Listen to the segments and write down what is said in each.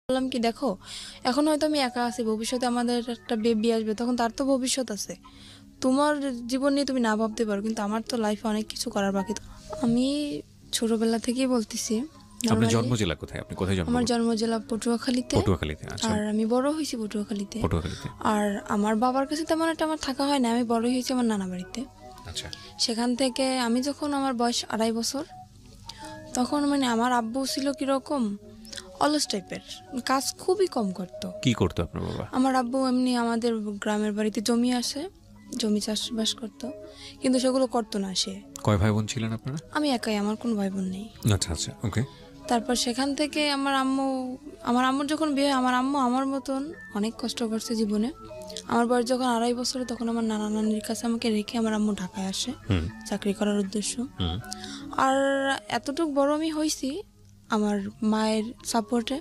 বললাম কি দেখো, এখন হয়তো আমি একা আছি, ভবিষ্যতে আমাদের একটা বেবি আসবে, তখন তার তো ভবিষ্যৎ আছে। তোমার জীবন নিয়ে তুমি না ভাবতে পারো, কিন্তু আমার তো লাইফে অনেক কিছু করার বাকি। আমি ছোটবেলা থেকেই বলতেছি, আপনার নর্মালি জন্ম জেলা কোথায়? আপনি কোথায় আমার জন্মগ্রহণ? জন্ম জেলা পটুয়াখালীতে। পটুয়াখালীতে। আচ্ছা। আর আমি বড় হয়েছি পটুয়াখালীতে। পটুয়াখালীতে। আর আমার বাবার কাছে তেমন একটা আমার থাকা হয় না, আমি বড় হয়েছি আমার নানা বাড়িতে। আচ্ছা। সেখান থেকে আমি যখন আমার বয়স 2.5 বছর, তখন মানে আমার আব্বু ছিল কিরকম অলস টাইপের, কাজ খুবই কম করতো। কি করতো আপনার বাবা? আমার আব্বু এমনি আমাদের গ্রামের বাড়িতে জমি আসে, জমি চাষবাস করতো, কিন্তু সেগুলো করতো না সে। কয় ভাই বোন ছিলেন আপনারা? আমি একাই, আমার কোনো ভাই বোন নেই। আচ্ছা আচ্ছা, ওকে। তারপর সেখান থেকে আমার আম্মুর যখন বিয়ে হয়, আমার আম্মু আমার মতন অনেক কষ্ট করছে জীবনে। আমার বয়স যখন 2.5 বছর, তখন আমার নানা নানির কাছে আমাকে রেখে আমার আম্মু ঢাকায় আসে চাকরি করার উদ্দেশ্য। আর এতটুকু বড় আমি হয়েছি আমার মায়ের সাপোর্টে।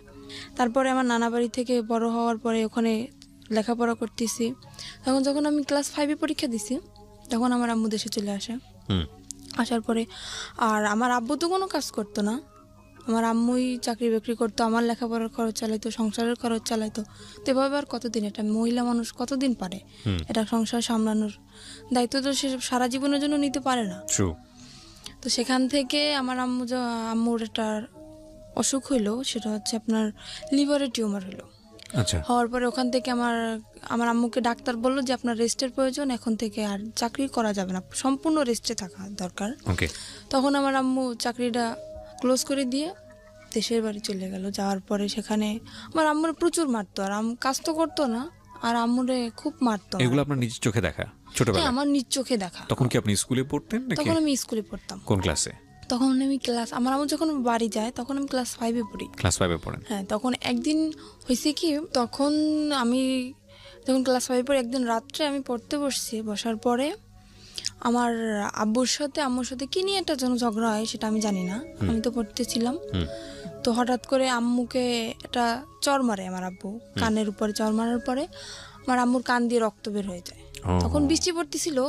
তারপরে আমার নানা বাড়ি থেকে বড় হওয়ার পরে ওখানে লেখাপড়া করতেছি। তখন যখন আমি ক্লাস 5-এ পরীক্ষা দিছি, তখন আমার আম্মু দেশে চলে আসে। আসার পরে আর আমার আব্বু তো কোনো কাজ করতো না, আমার আম্মুই চাকরি বাকরি করতো, আমার লেখাপড়ার খরচ চালাইতো, সংসারের খরচ চালাইতো। তো এভাবে আর কতদিন, এটা মহিলা মানুষ কতদিন পারে এটা সংসার সামলানোর দায়িত্ব? তো সে সারা জীবনের জন্য নিতে পারে না। তো সেখান থেকে আমার আম্মুর একটা অসুখ হইলো, সেটা হচ্ছে আপনার লিভারের টিউমার হলো। আচ্ছা। হওয়ার পরে ওখান থেকে আমার আম্মুকে ডাক্তার বললো যে আপনার রেস্টের প্রয়োজন, এখন থেকে আর চাকরি করা যাবে না, সম্পূর্ণ রেস্টে থাকা দরকার। ওকে। তখন আমার আম্মু চাকরিটা ক্লোজ করে দিয়ে দেশের বাড়ি চলে গেল। যাওয়ার পরে সেখানে আমার আম্মুর প্রচুর মারতো, আর কাজ তো করতো না, আর আম্মুরে খুব মারতো। এগুলো আপনার নিজের চোখে দেখা ছোটবেলায়? আমার নিজ চোখে দেখা। তখন কি আপনি স্কুলে পড়তেন নাকি? তখন আমি স্কুলে পড়তাম। কোন ক্লাসে? তখন আমি আমার আম্মু যখন বাড়ি যায় তখন আমি ক্লাস 5-এ পড়ি। ক্লাস 5-এ পড়েন? হ্যাঁ। তখন একদিন হয়েছে কি, তখন আমি যখন ক্লাস 5-এ পড়ি, একদিন রাত্রে আমি পড়তে বসছি, বসার পরে আমার আম্মুর সাথে কি নিয়ে একটা যেন ঝগড়া হয়, সেটা আমি জানি না, আমি তো পড়তেছিলাম। তো হঠাৎ করে আম্মুকে একটা চর মারে আমার আব্বু, কানের উপরে চর মারার পরে আমার আম্মুর কান দিয়ে রক্ত বের হয়ে যায়। তখন বৃষ্টি পড়তেছিল,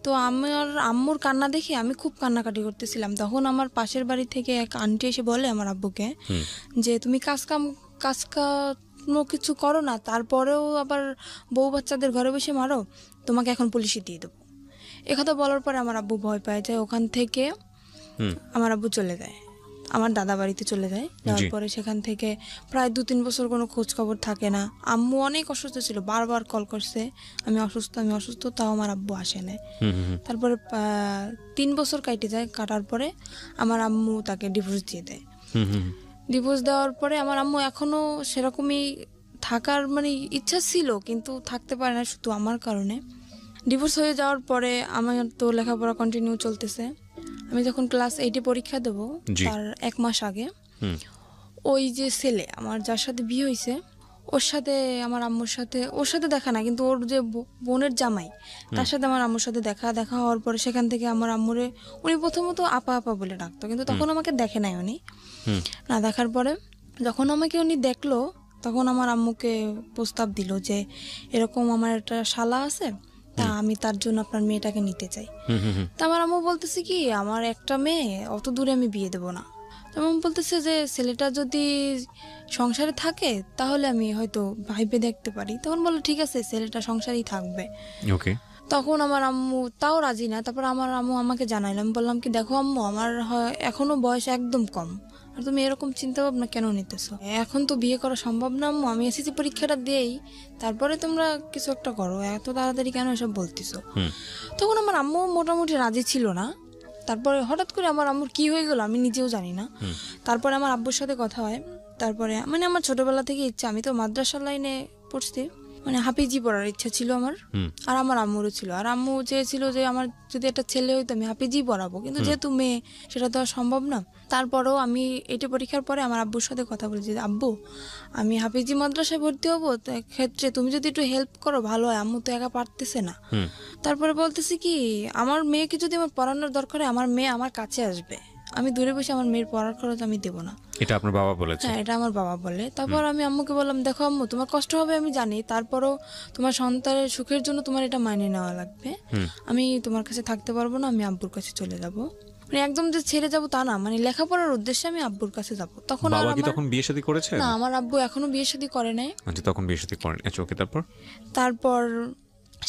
তো আমার আম্মুর কান্না দেখে আমি খুব কান্নাকাটি করতেছিলাম। তখন আমার পাশের বাড়ি থেকে এক আন্টি এসে বলে আমার আব্বুকে যে তুমি কাজ কোনো কিছু করো না, তারপরেও আবার বউ বাচ্চাদের ঘরে বসে মারো, তোমাকে এখন পুলিশে দিয়ে দেবো। একথা বলার পরে আমার আব্বু ভয় পায় যায়। ওখান থেকে আমার আব্বু চলে যায়, আমার দাদা বাড়িতে চলে যায়। যাওয়ার পরে সেখান থেকে প্রায় 2-3 বছর কোনো খোঁজ খবর থাকে না। আম্মু অনেক অসুস্থ ছিল, বারবার কল করছে আমি অসুস্থ, তাও আমার আব্বু আসে না। তারপরে 3 বছর কাটে যায়, কাটার পরে আমার আম্মু তাকে ডিভোর্স দিয়ে দেয়। ডিভোর্স দেওয়ার পরে আমার আম্মু এখনো সেরকমই থাকার মানে ইচ্ছা ছিল, কিন্তু থাকতে পারে না শুধু আমার কারণে। ডিভোর্স হয়ে যাওয়ার পরে আমার তো লেখাপড়া কন্টিনিউ চলতেছে। আমি যখন ক্লাস 8-এ পরীক্ষা দেবো, তার 1 মাস আগে ওই যে ছেলে আমার যার সাথে বিয়ে হয়েছে, ওর সাথে আমার আম্মুর সাথে, ওর সাথে দেখা না, কিন্তু ওর যে বোনের জামাই, তার সাথে আমার আম্মুর সাথে দেখা হওয়ার পরে সেখান থেকে আমার আম্মুরে উনি প্রথমত আপা আপা বলে ডাকতো, কিন্তু তখন আমাকে দেখে নাই উনি। না দেখার পরে যখন আমাকে উনি দেখলো, তখন আমার আম্মুকে প্রস্তাব দিল যে এরকম আমার একটা শালা আছে, তা আমি তার জন্য আপনার মেয়েটাকে নিতে চাই। তা আমার আম্মু বলতেছে কি, আমার একটা মেয়ে, অত দূরে আমি বিয়ে দেবো না। তেমন বলতেছে যে ছেলেটা যদি সংসারে থাকে তাহলে আমি হয়তো ভাইবে দেখতে পারি। তখন বললো ঠিক আছে, ছেলেটা সংসারেই থাকবে। ওকে। তখন আমার আম্মু তাও রাজি না। তারপর আমার আম্মু আমাকে জানাইলাম, বললাম কি দেখো আম্মু, আমার এখনো বয়স একদম কম, আর তুমি এরকম চিন্তা ভাবনা কেন নিতেছো? এখন তো বিয়ে করা সম্ভব না আম্মু, আমি এসএসসি পরীক্ষাটা দিয়েই তারপরে তোমরা কিছু একটা করো, এত তাড়াতাড়ি কেন এসব বলতেছো? তখন আমার আম্মু মোটামুটি রাজি ছিল না। তারপরে হঠাৎ করে আমার আম্মুর কি হয়ে গেল আমি নিজেও জানি না। তারপরে আমার আব্বুর সাথে কথা হয়। তারপরে মানে আমার ছোটবেলা থেকে ইচ্ছা, আমি তো মাদ্রাসা লাইনে পড়ছি, মানে হাফিজি পড়ার ইচ্ছা ছিল আমার, আর আমার আম্মুরও ছিল। আর আম্মু চেয়েছিল যে আমার যদি একটা ছেলে হইতো আমি হাফিজি পড়াবো, কিন্তু যেহেতু মেয়ে সেটা তো আর সম্ভব না। তারপরেও আমি এইটা পরীক্ষার পরে আমার আব্বুর সাথে কথা বলেছি, আব্বু আমি হাফিজি মাদ্রাসায় ভর্তি হবো, ক্ষেত্রে তুমি যদি একটু হেল্প করো ভালো হয়, আম্মু তো একা পারতেছে না। তারপরে বলতেছি কি, আমার মেয়েকে যদি আমার পড়ানোর দরকার হয়, আমার মেয়ে আমার কাছে আসবে, আমি দূরে বসে আমার মেয়ের পড়ার খরচ আমি দেবো না। এটা আপনার বাবা বলেছে? হ্যাঁ, এটা আমার বাবা বলে। তারপর আমি আম্মুকে বললাম, দেখো আম্মু, তোমার কষ্ট হবে আমি জানি, তারপরও তোমার সন্তানের সুখের জন্য তোমার এটা মাইনে নেওয়া লাগবে। আমি তোমার কাছে থাকতে পারবো না, আমি আব্বুর কাছে চলে যাব। মানে একদম যে ছেড়ে যাব তা না, মানে লেখাপড়ার উদ্দেশ্যে আমি আব্বুর কাছে যাব। তখন আর বাবা কি আমার তখন বিয়ে শাদী করেছে? না, আমার আব্বু এখনো বিয়ে শাদী করে নাই। আচ্ছা, তখন বিয়ে শাদী করেন। আচ্ছা, ওকে, তারপর? তারপর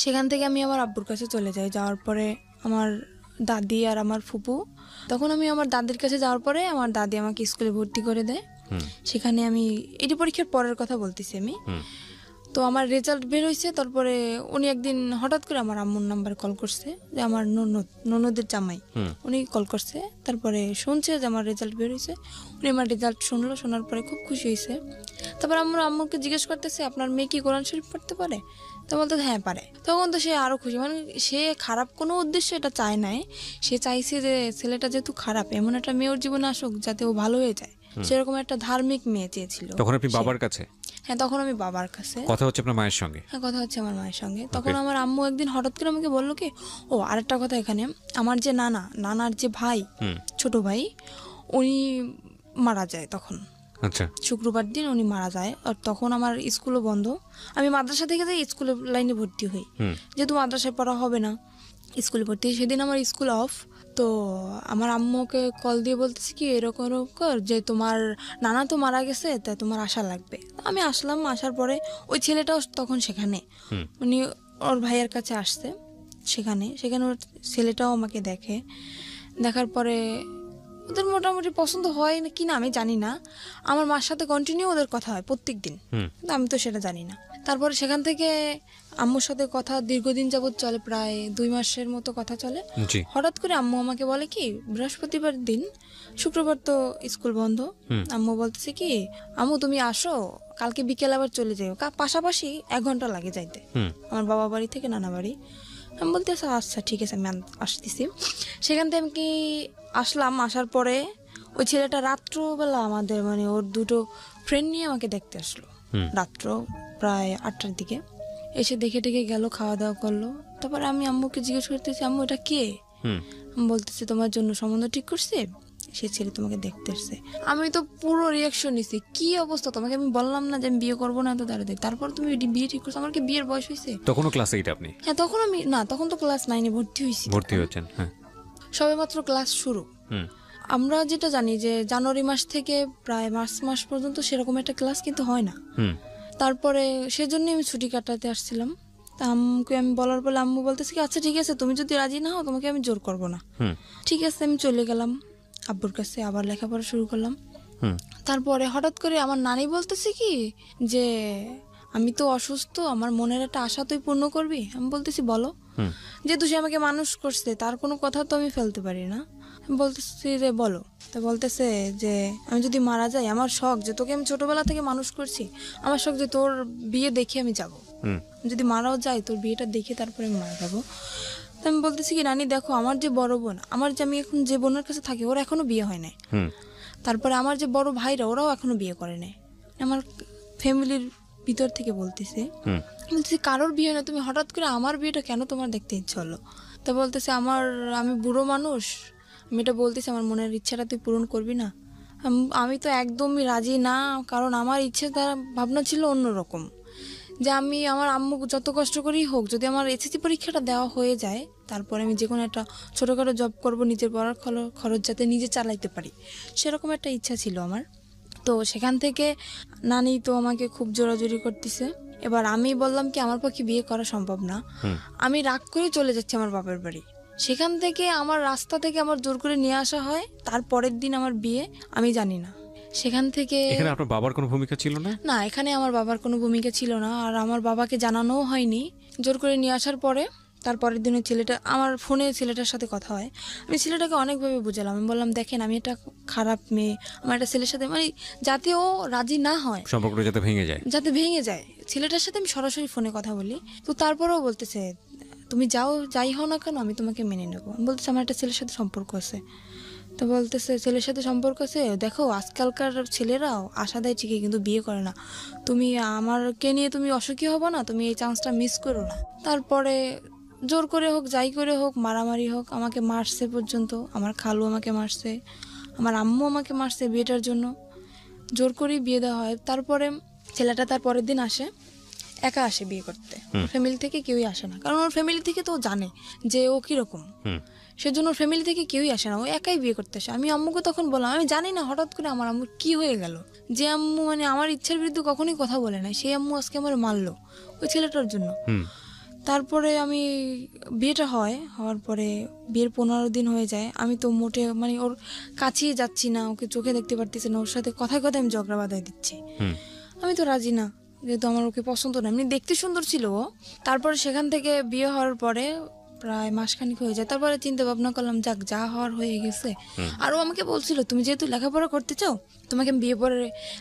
সেখান থেকে আমি আমার আব্বুর কাছে চলে যাই। যাওয়ার পরে আমার দাদি আর আমার ফুপু, তখন আমি আমার দাদির কাছে যাওয়ার পরে আমার দাদি আমাকে স্কুলে ভর্তি করে দেয়। সেখানে আমি এটি পরীক্ষার পরের কথা বলতেছি আমি। তো আমার রেজাল্ট বের হয়েছে, তারপরে উনি একদিন হঠাৎ করে আমার আম্মুর নাম্বার কল করছে, যে আমার ননদের জামাই, উনি কল করছে। তারপরে শুনছে যে আমার রেজাল্ট বের হয়েছে। উনি আমার রেজাল্ট শুনলো, শোনার পরে খুব খুশি হয়েছে। তারপর আমরা আম্মুকে জিজ্ঞেস করতেছে, আপনার মেয়ে কি কোরআন শরীফ পড়তে পারে? তো বলতে হ্যাঁ পারে। তখন তো সে আরো খুশি, মানে সে খারাপ কোনো উদ্দেশ্যে এটা চায় নাই। সে চাইছে যে ছেলেটা যেহেতু খারাপ, এমন একটা মেয়ে ওর জীবনে আসুক যাতে ও ভালো হয়ে যায়, সেরকম একটা ধার্মিক মেয়ে চেয়েছিল। তখন আপনি বাবার কাছে? হ্যাঁ, তখন আমি বাবার কাছে। কথা হচ্ছে আপনার মায়ের সঙ্গে? হ্যাঁ, কথা হচ্ছে আমার মায়ের সঙ্গে। তখন আমার আম্মু একদিন হঠাৎ করে আমাকে বললো কি, ও আরেকটা কথা, এখানে আমার যে নানার যে ভাই, ছোট ভাই, উনি মারা যায় তখন। আচ্ছা, শুক্রবার দিন উনি মারা যায়। আর তখন আমার স্কুলও বন্ধ। আমি মাদ্রাসা থেকে যাই স্কুলের লাইনে ভর্তি হই, যেহেতু মাদ্রাসায় পড়া হবে না, স্কুলে ভর্তি হই। সেদিন আমার স্কুল অফ। তো আমার আম্মুকে কল দিয়ে বলতেছি কি, এরকম এরকম যে তোমার নানা তো মারা গেছে, তাই তোমার আসা লাগবে। আমি আসলাম। আসার পরে ওই ছেলেটাও তখন সেখানে, উনি ওর ভাইয়ের কাছে আসছে। সেখানে ওর ছেলেটাও আমাকে দেখে। দেখার পরে ওদের মোটামুটি পছন্দ হয় না কিনা আমি জানি না। আমার মার সাথে কন্টিনিউ ওদের কথা হয় প্রত্যেক দিন, কিন্তু আমি তো সেটা জানি না। তারপরে সেখান থেকে আম্মুর সাথে কথা দীর্ঘদিন যাবৎ চলে, প্রায় 2 মাসের মতো কথা চলে। হঠাৎ করে আম্মু আমাকে বলে কি, বৃহস্পতিবার দিন, শুক্রবার তো স্কুল বন্ধ, আম্মু বলতেছে কি, আম্মু তুমি আসো, কালকে বিকেল আবার চলে যাও। পাশাপাশি 1 ঘন্টা লাগে যাইতে আমার বাবা বাড়ি থেকে নানা বাড়ি। আমি বলতে আচ্ছা ঠিক আছে, আমি আসতেছি। সেখান থেকে আমি কি আসলাম। আসার পরে ওই ছেলেটা রাত্রবেলা আমাদের, মানে ওর 2টো ফ্রেন্ড নিয়ে আমাকে দেখতে আসলো রাত্র প্রায় 8টার দিকে। এসে দেখে টেকে গেল, খাওয়া দাওয়া করলো। তারপরে আমি আম্মুকে জিজ্ঞেস করতেছি, আম্মু এটা কে? আমি বলতেছি তোমার জন্য সম্বন্ধ ঠিক করছে, সে ছেলে তোমাকে দেখতে আসছে। আমি তো পুরো রিয়াকশন নিছি, কি অবস্থা, তোমাকে আমি বললাম না যে আমি বিয়ে করবো না, তো দাঁড়াতে, তারপর তুমি বিয়ে ঠিক করছো। আমার কি বিয়ের বয়স হয়েছে? তখনও ক্লাস 8 আপনি? হ্যাঁ, তখন আমি না, তখন তো ক্লাস 9-এ ভর্তি হচ্ছেন। হ্যাঁ, সবে মাত্র ক্লাস শুরু। আমরা যেটা জানি যে জানুয়ারি মাস থেকে প্রায় মার্চ মাস পর্যন্ত সেরকম একটা ক্লাস কিন্তু হয় না। তারপরে সেজন্য আমি ছুটি কাটাতে আসছিলাম। তা আম্মুকে আমি বলার পরে আম্মু বলতেছে কি, আচ্ছা ঠিক আছে, তুমি যদি রাজি না হও তোমাকে আমি জোর করবো না। ঠিক আছে, আমি চলে গেলাম আব্বুর কাছে, আবার লেখাপড়া শুরু করলাম। তারপরে হঠাৎ করে আমার নানি বলতেছে কি যে, আমি তো অসুস্থ, আমার মনের একটা আশা তুই পূর্ণ করবি। আমি বলতেছি বলো। যেহেতু সে আমাকে মানুষ করছে, তার কোনো কথা তো আমি ফেলতে পারি না। আমি বলতেছি যে বলো। তা বলতেছে যে আমি যদি মারা যাই, আমার শখ যে তোকে আমি ছোটবেলা থেকে মানুষ করছি, আমার শখ যে তোর বিয়ে দেখে আমি যাব। যদি মারাও যাই, তোর বিয়েটা দেখে তারপরে আমি মারা যাবো। তো আমি বলতেছি কি, রানী দেখো, আমার যে বড় বোন, আমার যে আমি এখন যে বোনের কাছে থাকি, ওর এখনো বিয়ে হয় নাই। তারপরে আমার যে বড় ভাইরা, ওরাও এখনো বিয়ে করে নাই। আমার ফ্যামিলির ভিতর থেকে বলতেছি কারোর বিয়ে না, তুমি হঠাৎ করে আমার বিয়েটা কেন তোমার দেখতে ইচ্ছে হলো? তা বলতেছে আমি বুড়ো মানুষ, আমি এটা বলতেছি, আমার মনের ইচ্ছাটা তুই পূরণ করবি না? আমি তো একদমই রাজি না, কারণ আমার ইচ্ছে তার ভাবনা ছিল অন্যরকম, যে আমি আমার আম্মু যত কষ্ট করেই হোক, যদি আমার এসএসসি পরীক্ষাটা দেওয়া হয়ে যায়, তারপরে আমি যে কোনো একটা ছোটোখাটো জব করব, নিজের পড়ার খরচ যাতে নিজে চালাইতে পারি, সেরকম একটা ইচ্ছা ছিল আমার। তো সেখান থেকে নানি তো আমাকে খুব জোরাজোরি করতেছে। এবার আমি বললাম কি, আমার পক্ষে বিয়ে করা সম্ভব না। আমি রাগ করে চলে যাচ্ছি আমার বাপের বাড়ি। সেখান থেকে আমার রাস্তা থেকে আমার জোর করে নিয়ে আসা হয়। তারপরের দিন আমার বিয়ে, আমি জানি না। সেখান থেকে এখানে আপনার বাবার কোনো ভূমিকা ছিল না? না, এখানে আমার বাবার কোনো ভূমিকা ছিল না। আর আমার বাবাকে জানানোও হয়নি। জোর করে নিয়ে আসার পরে তারপরের দিনে আমার ফোনে ছেলেটার সাথে কথা হয়। আমি ছেলেটাকে অনেকভাবে বুঝালাম। আমি বললাম, দেখেন, আমি একটা খারাপ মেয়ে, আমার একটা ছেলের সাথে, মানে যাতে ও রাজি না হয়, সম্পর্কটা যাতে ভেঙে যায়, ছেলেটার সাথে আমি সরাসরি ফোনে কথা বলি। তো তারপরেও বলতেছে, তুমি যাই হও না কেন, আমি তোমাকে মেনে নেবো। আমি বলতেছি, আমার একটা ছেলের সাথে সম্পর্ক আছে। তো বলতেছে, ছেলের সাথে সম্পর্ক আছে, দেখো আজকালকার ছেলেরাও আশা দেয় ঠিকই, কিন্তু বিয়ে করে না। তুমি আমারকে নিয়ে তুমি অসুখী হবো না, তুমি এই চান্সটা মিস করো না। তারপরে জোর করে হোক, যাই করে হোক, মারামারি হোক, আমাকে মারছে পর্যন্ত। আমার খালু আমাকে মারছে, আমার আম্মু আমাকে মারছে বিয়েটার জন্য। জোর করেই বিয়ে দেওয়া হয়। তারপরে ছেলেটা তার পরের দিন আসে, একা আসে বিয়ে করতে, ফ্যামিলি থেকে কেউই আসে না, কারণ ওর ফ্যামিলি থেকে তো জানে যে ও কিরকম। সেজন্য ফ্যামিলি থেকে কেউই আসে না, ও একাই বিয়ে করতে আসে। আমি আম্মুকে তখন বললাম, আমি জানি না হঠাৎ করে আমার আম্মুর কি হয়ে গেল, যে আম্মু মানে আমার ইচ্ছার বিরুদ্ধে কখনোই কথা বলে না, সেই আম্মু আজকে আমার মারলো ওই ছেলেটার জন্য। তারপরে আমি বিয়েটা হওয়ার পরে বিয়ের 15 দিন হয়ে যায়, আমি তো মোটে মানে ওর কাছেই যাচ্ছি না, ওকে চোখে দেখতে পারতেছি না, ওর সাথে কথায় কথায় আমি ঝগড়া বাঁধাই দিচ্ছি। আমি তো রাজি না, যেহেতু আমার ওকে পছন্দ না, এমনি দেখতে সুন্দর ছিল ও। তারপরে সেখান থেকে বিয়ে হওয়ার পরে প্রায় মাসখানিক হয়ে যায়, তারপরে চিন্তা ভাবনা করলাম যাক যা হওয়ার হয়ে গেছে। আর ও আমাকে বলছিল, তুমি যেহেতু লেখাপড়া করতে চাও তোমাকে আমি বিয়ে পরে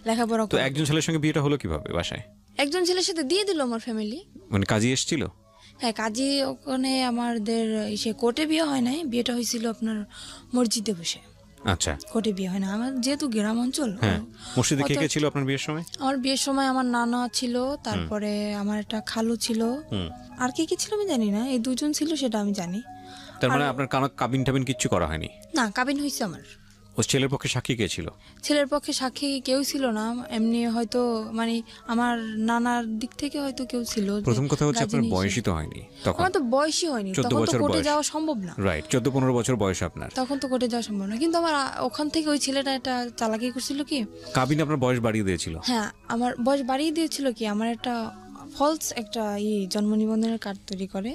লেখাপড়া তো একজন ছেলের সঙ্গে বিয়েটা হলো কিভাবে বাসায়? একজন ছেলের সাথে দিয়ে দিল আমার ফ্যামিলি। মানে কাজী এসেছিল? হ্যাঁ, কাজী ওখানে আমাদের সে কোর্টে বিয়ে হয় নাই, বিয়েটা হয়েছিল আপনার মসজিদে বসে। আচ্ছা, কোর্টে বিয়ে হয় না, আমার যেহেতু গ্রাম অঞ্চল। হ্যাঁ। মসজিদে কে কে ছিল আপনার বিয়ের সময়? আমার বিয়ের সময় আমার নানা ছিল, তারপরে আমার একটা খালু ছিল, আর কি কি ছিল আমি জানি না, এই দুজন ছিল সেটা আমি জানি। তার মানে আপনার কাবিন টাবিন কিচ্ছু করা হয়নি? না, কাবিন হয়েছে আমার। ও ছেলের পক্ষে সাক্ষী কে ছিল? ছেলের পক্ষে সাক্ষী কেউ ছিল না, এমনি হয়তো মানে আমার নানার দিক থেকে হয়তো কেউ ছিল। প্রথম কথা হচ্ছে আপনার বয়সই তো হয়নি তখন। আমার তো বয়সই হয়নি, 14 তখন তো বছর কোর্টে বয়স। যাওয়া সম্ভব না। রাইট, 14-15 বছর বয়স আপনার, তখন তো কোর্টে যাওয়া সম্ভব না। কিন্তু আমার ওখান থেকে ওই ছেলেটা একটা চালাকি করছিল কি, কাবিন আপনার বয়স বাড়িয়ে দিয়েছিল? হ্যাঁ, আমার বয়স বাড়িয়ে দিয়েছিল কি, আমার একটা ফলস একটা জন্ম নিবন্ধনের কার্ড তৈরি করে,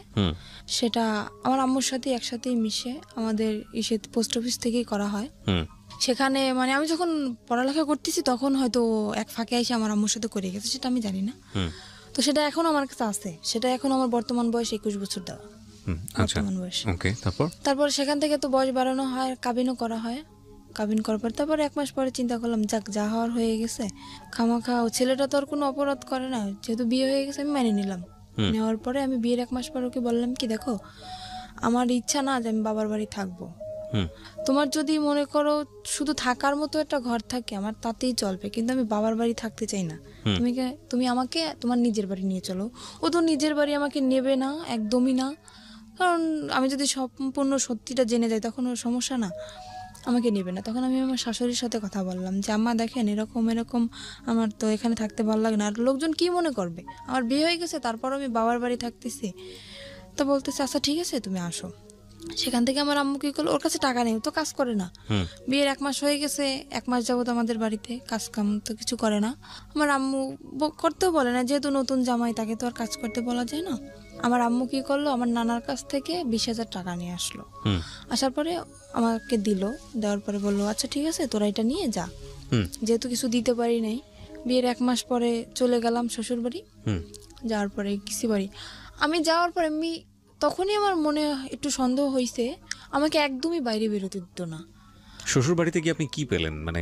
সেটা আমার আম্মুর সাথে একসাথেই মিশে আমাদের পোস্ট অফিস থেকেই করা হয়। সেখানে মানে আমি যখন পড়ালেখা করতেছি তখন হয়তো এক ফাঁকে এসে আমার আম্মুর সাথে করে গেছে, সেটা আমি জানি না। তো সেটা এখন আমার কাছে আছে, সেটা এখন আমার বর্তমান বয়স 21 বছর দেওয়া। বর্তমান বয়স। তারপর সেখান থেকে তো বয়স বাড়ানো হয়, কাবিনও করা হয়। কাবিন করার পর তারপরে 1 মাস পরে চিন্তা করলাম যাক যা হওয়ার হয়ে গেছে, খামাখা ও ছেলেটা তো আর কোনো অপরাধ করে না, যেহেতু বিয়ে হয়ে গেছে আমি মেনে নিলাম। নেওয়ার পরে আমি বিয়ের 1 মাস পর ওকে বললাম কি, দেখো আমার ইচ্ছা না যে আমি বাবার বাড়ি থাকবো, তোমার যদি মনে করো শুধু থাকার মতো একটা ঘর থাকে আমার তাতেই চলবে, কিন্তু আমি বাবার বাড়ি থাকতে চাই না। তুমি আমাকে তোমার নিজের বাড়ি নিয়ে চলো। ও তো নিজের বাড়ি আমাকে নেবে না, একদমই না, কারণ আমি যদি সম্পূর্ণ সত্যিটা জেনে যাই তখন ওর সমস্যা না, আমাকে নেবে না। তখন আমি আমার শাশুড়ির সাথে কথা বললাম যে আম্মা দেখেন এরকম এরকম, আমার তো এখানে থাকতে ভালো লাগে না, আর লোকজন কি মনে করবে, আমার বিয়ে হয়ে গেছে তারপর আমি বাবার বাড়ি থাকতেছি। তো বলতেছে আচ্ছা ঠিক আছে তুমি আসো। সেখান থেকে আমার আম্মু কি করলো, ওর কাছে টাকা নেই, তো কাজ করে না, বিয়ের 1 মাস হয়ে গেছে, 1 মাস যাবত আমাদের বাড়িতে কাজ কাম তো কিছু করে না। আমার আম্মু করতেও বলে না, যেহেতু নতুন জামাই তাকে তো আর কাজ করতে বলা যায় না। আমার আম্মু কি করলো, আমার নানার কাছ থেকে 20,000 টাকা নিয়ে আসলো। আসার পরে আমাকে দিল, দেওয়ার পরে বললো আচ্ছা ঠিক আছে তোরা এটা নিয়ে যা। যেহেতু কিছু দিতে পারি নাই, বিয়ের 1 মাস পরে চলে গেলাম শ্বশুর বাড়ি। যাওয়ার পরে কিসি বাড়ি আমি যাওয়ার পরে তখনই আমার মনে একটু সন্দেহ হয়েছে, আমাকে একদমই বাইরে বেরোতে দিত না। শ্বশুর বাড়িতে গিয়ে আপনি কি পেলেন, মানে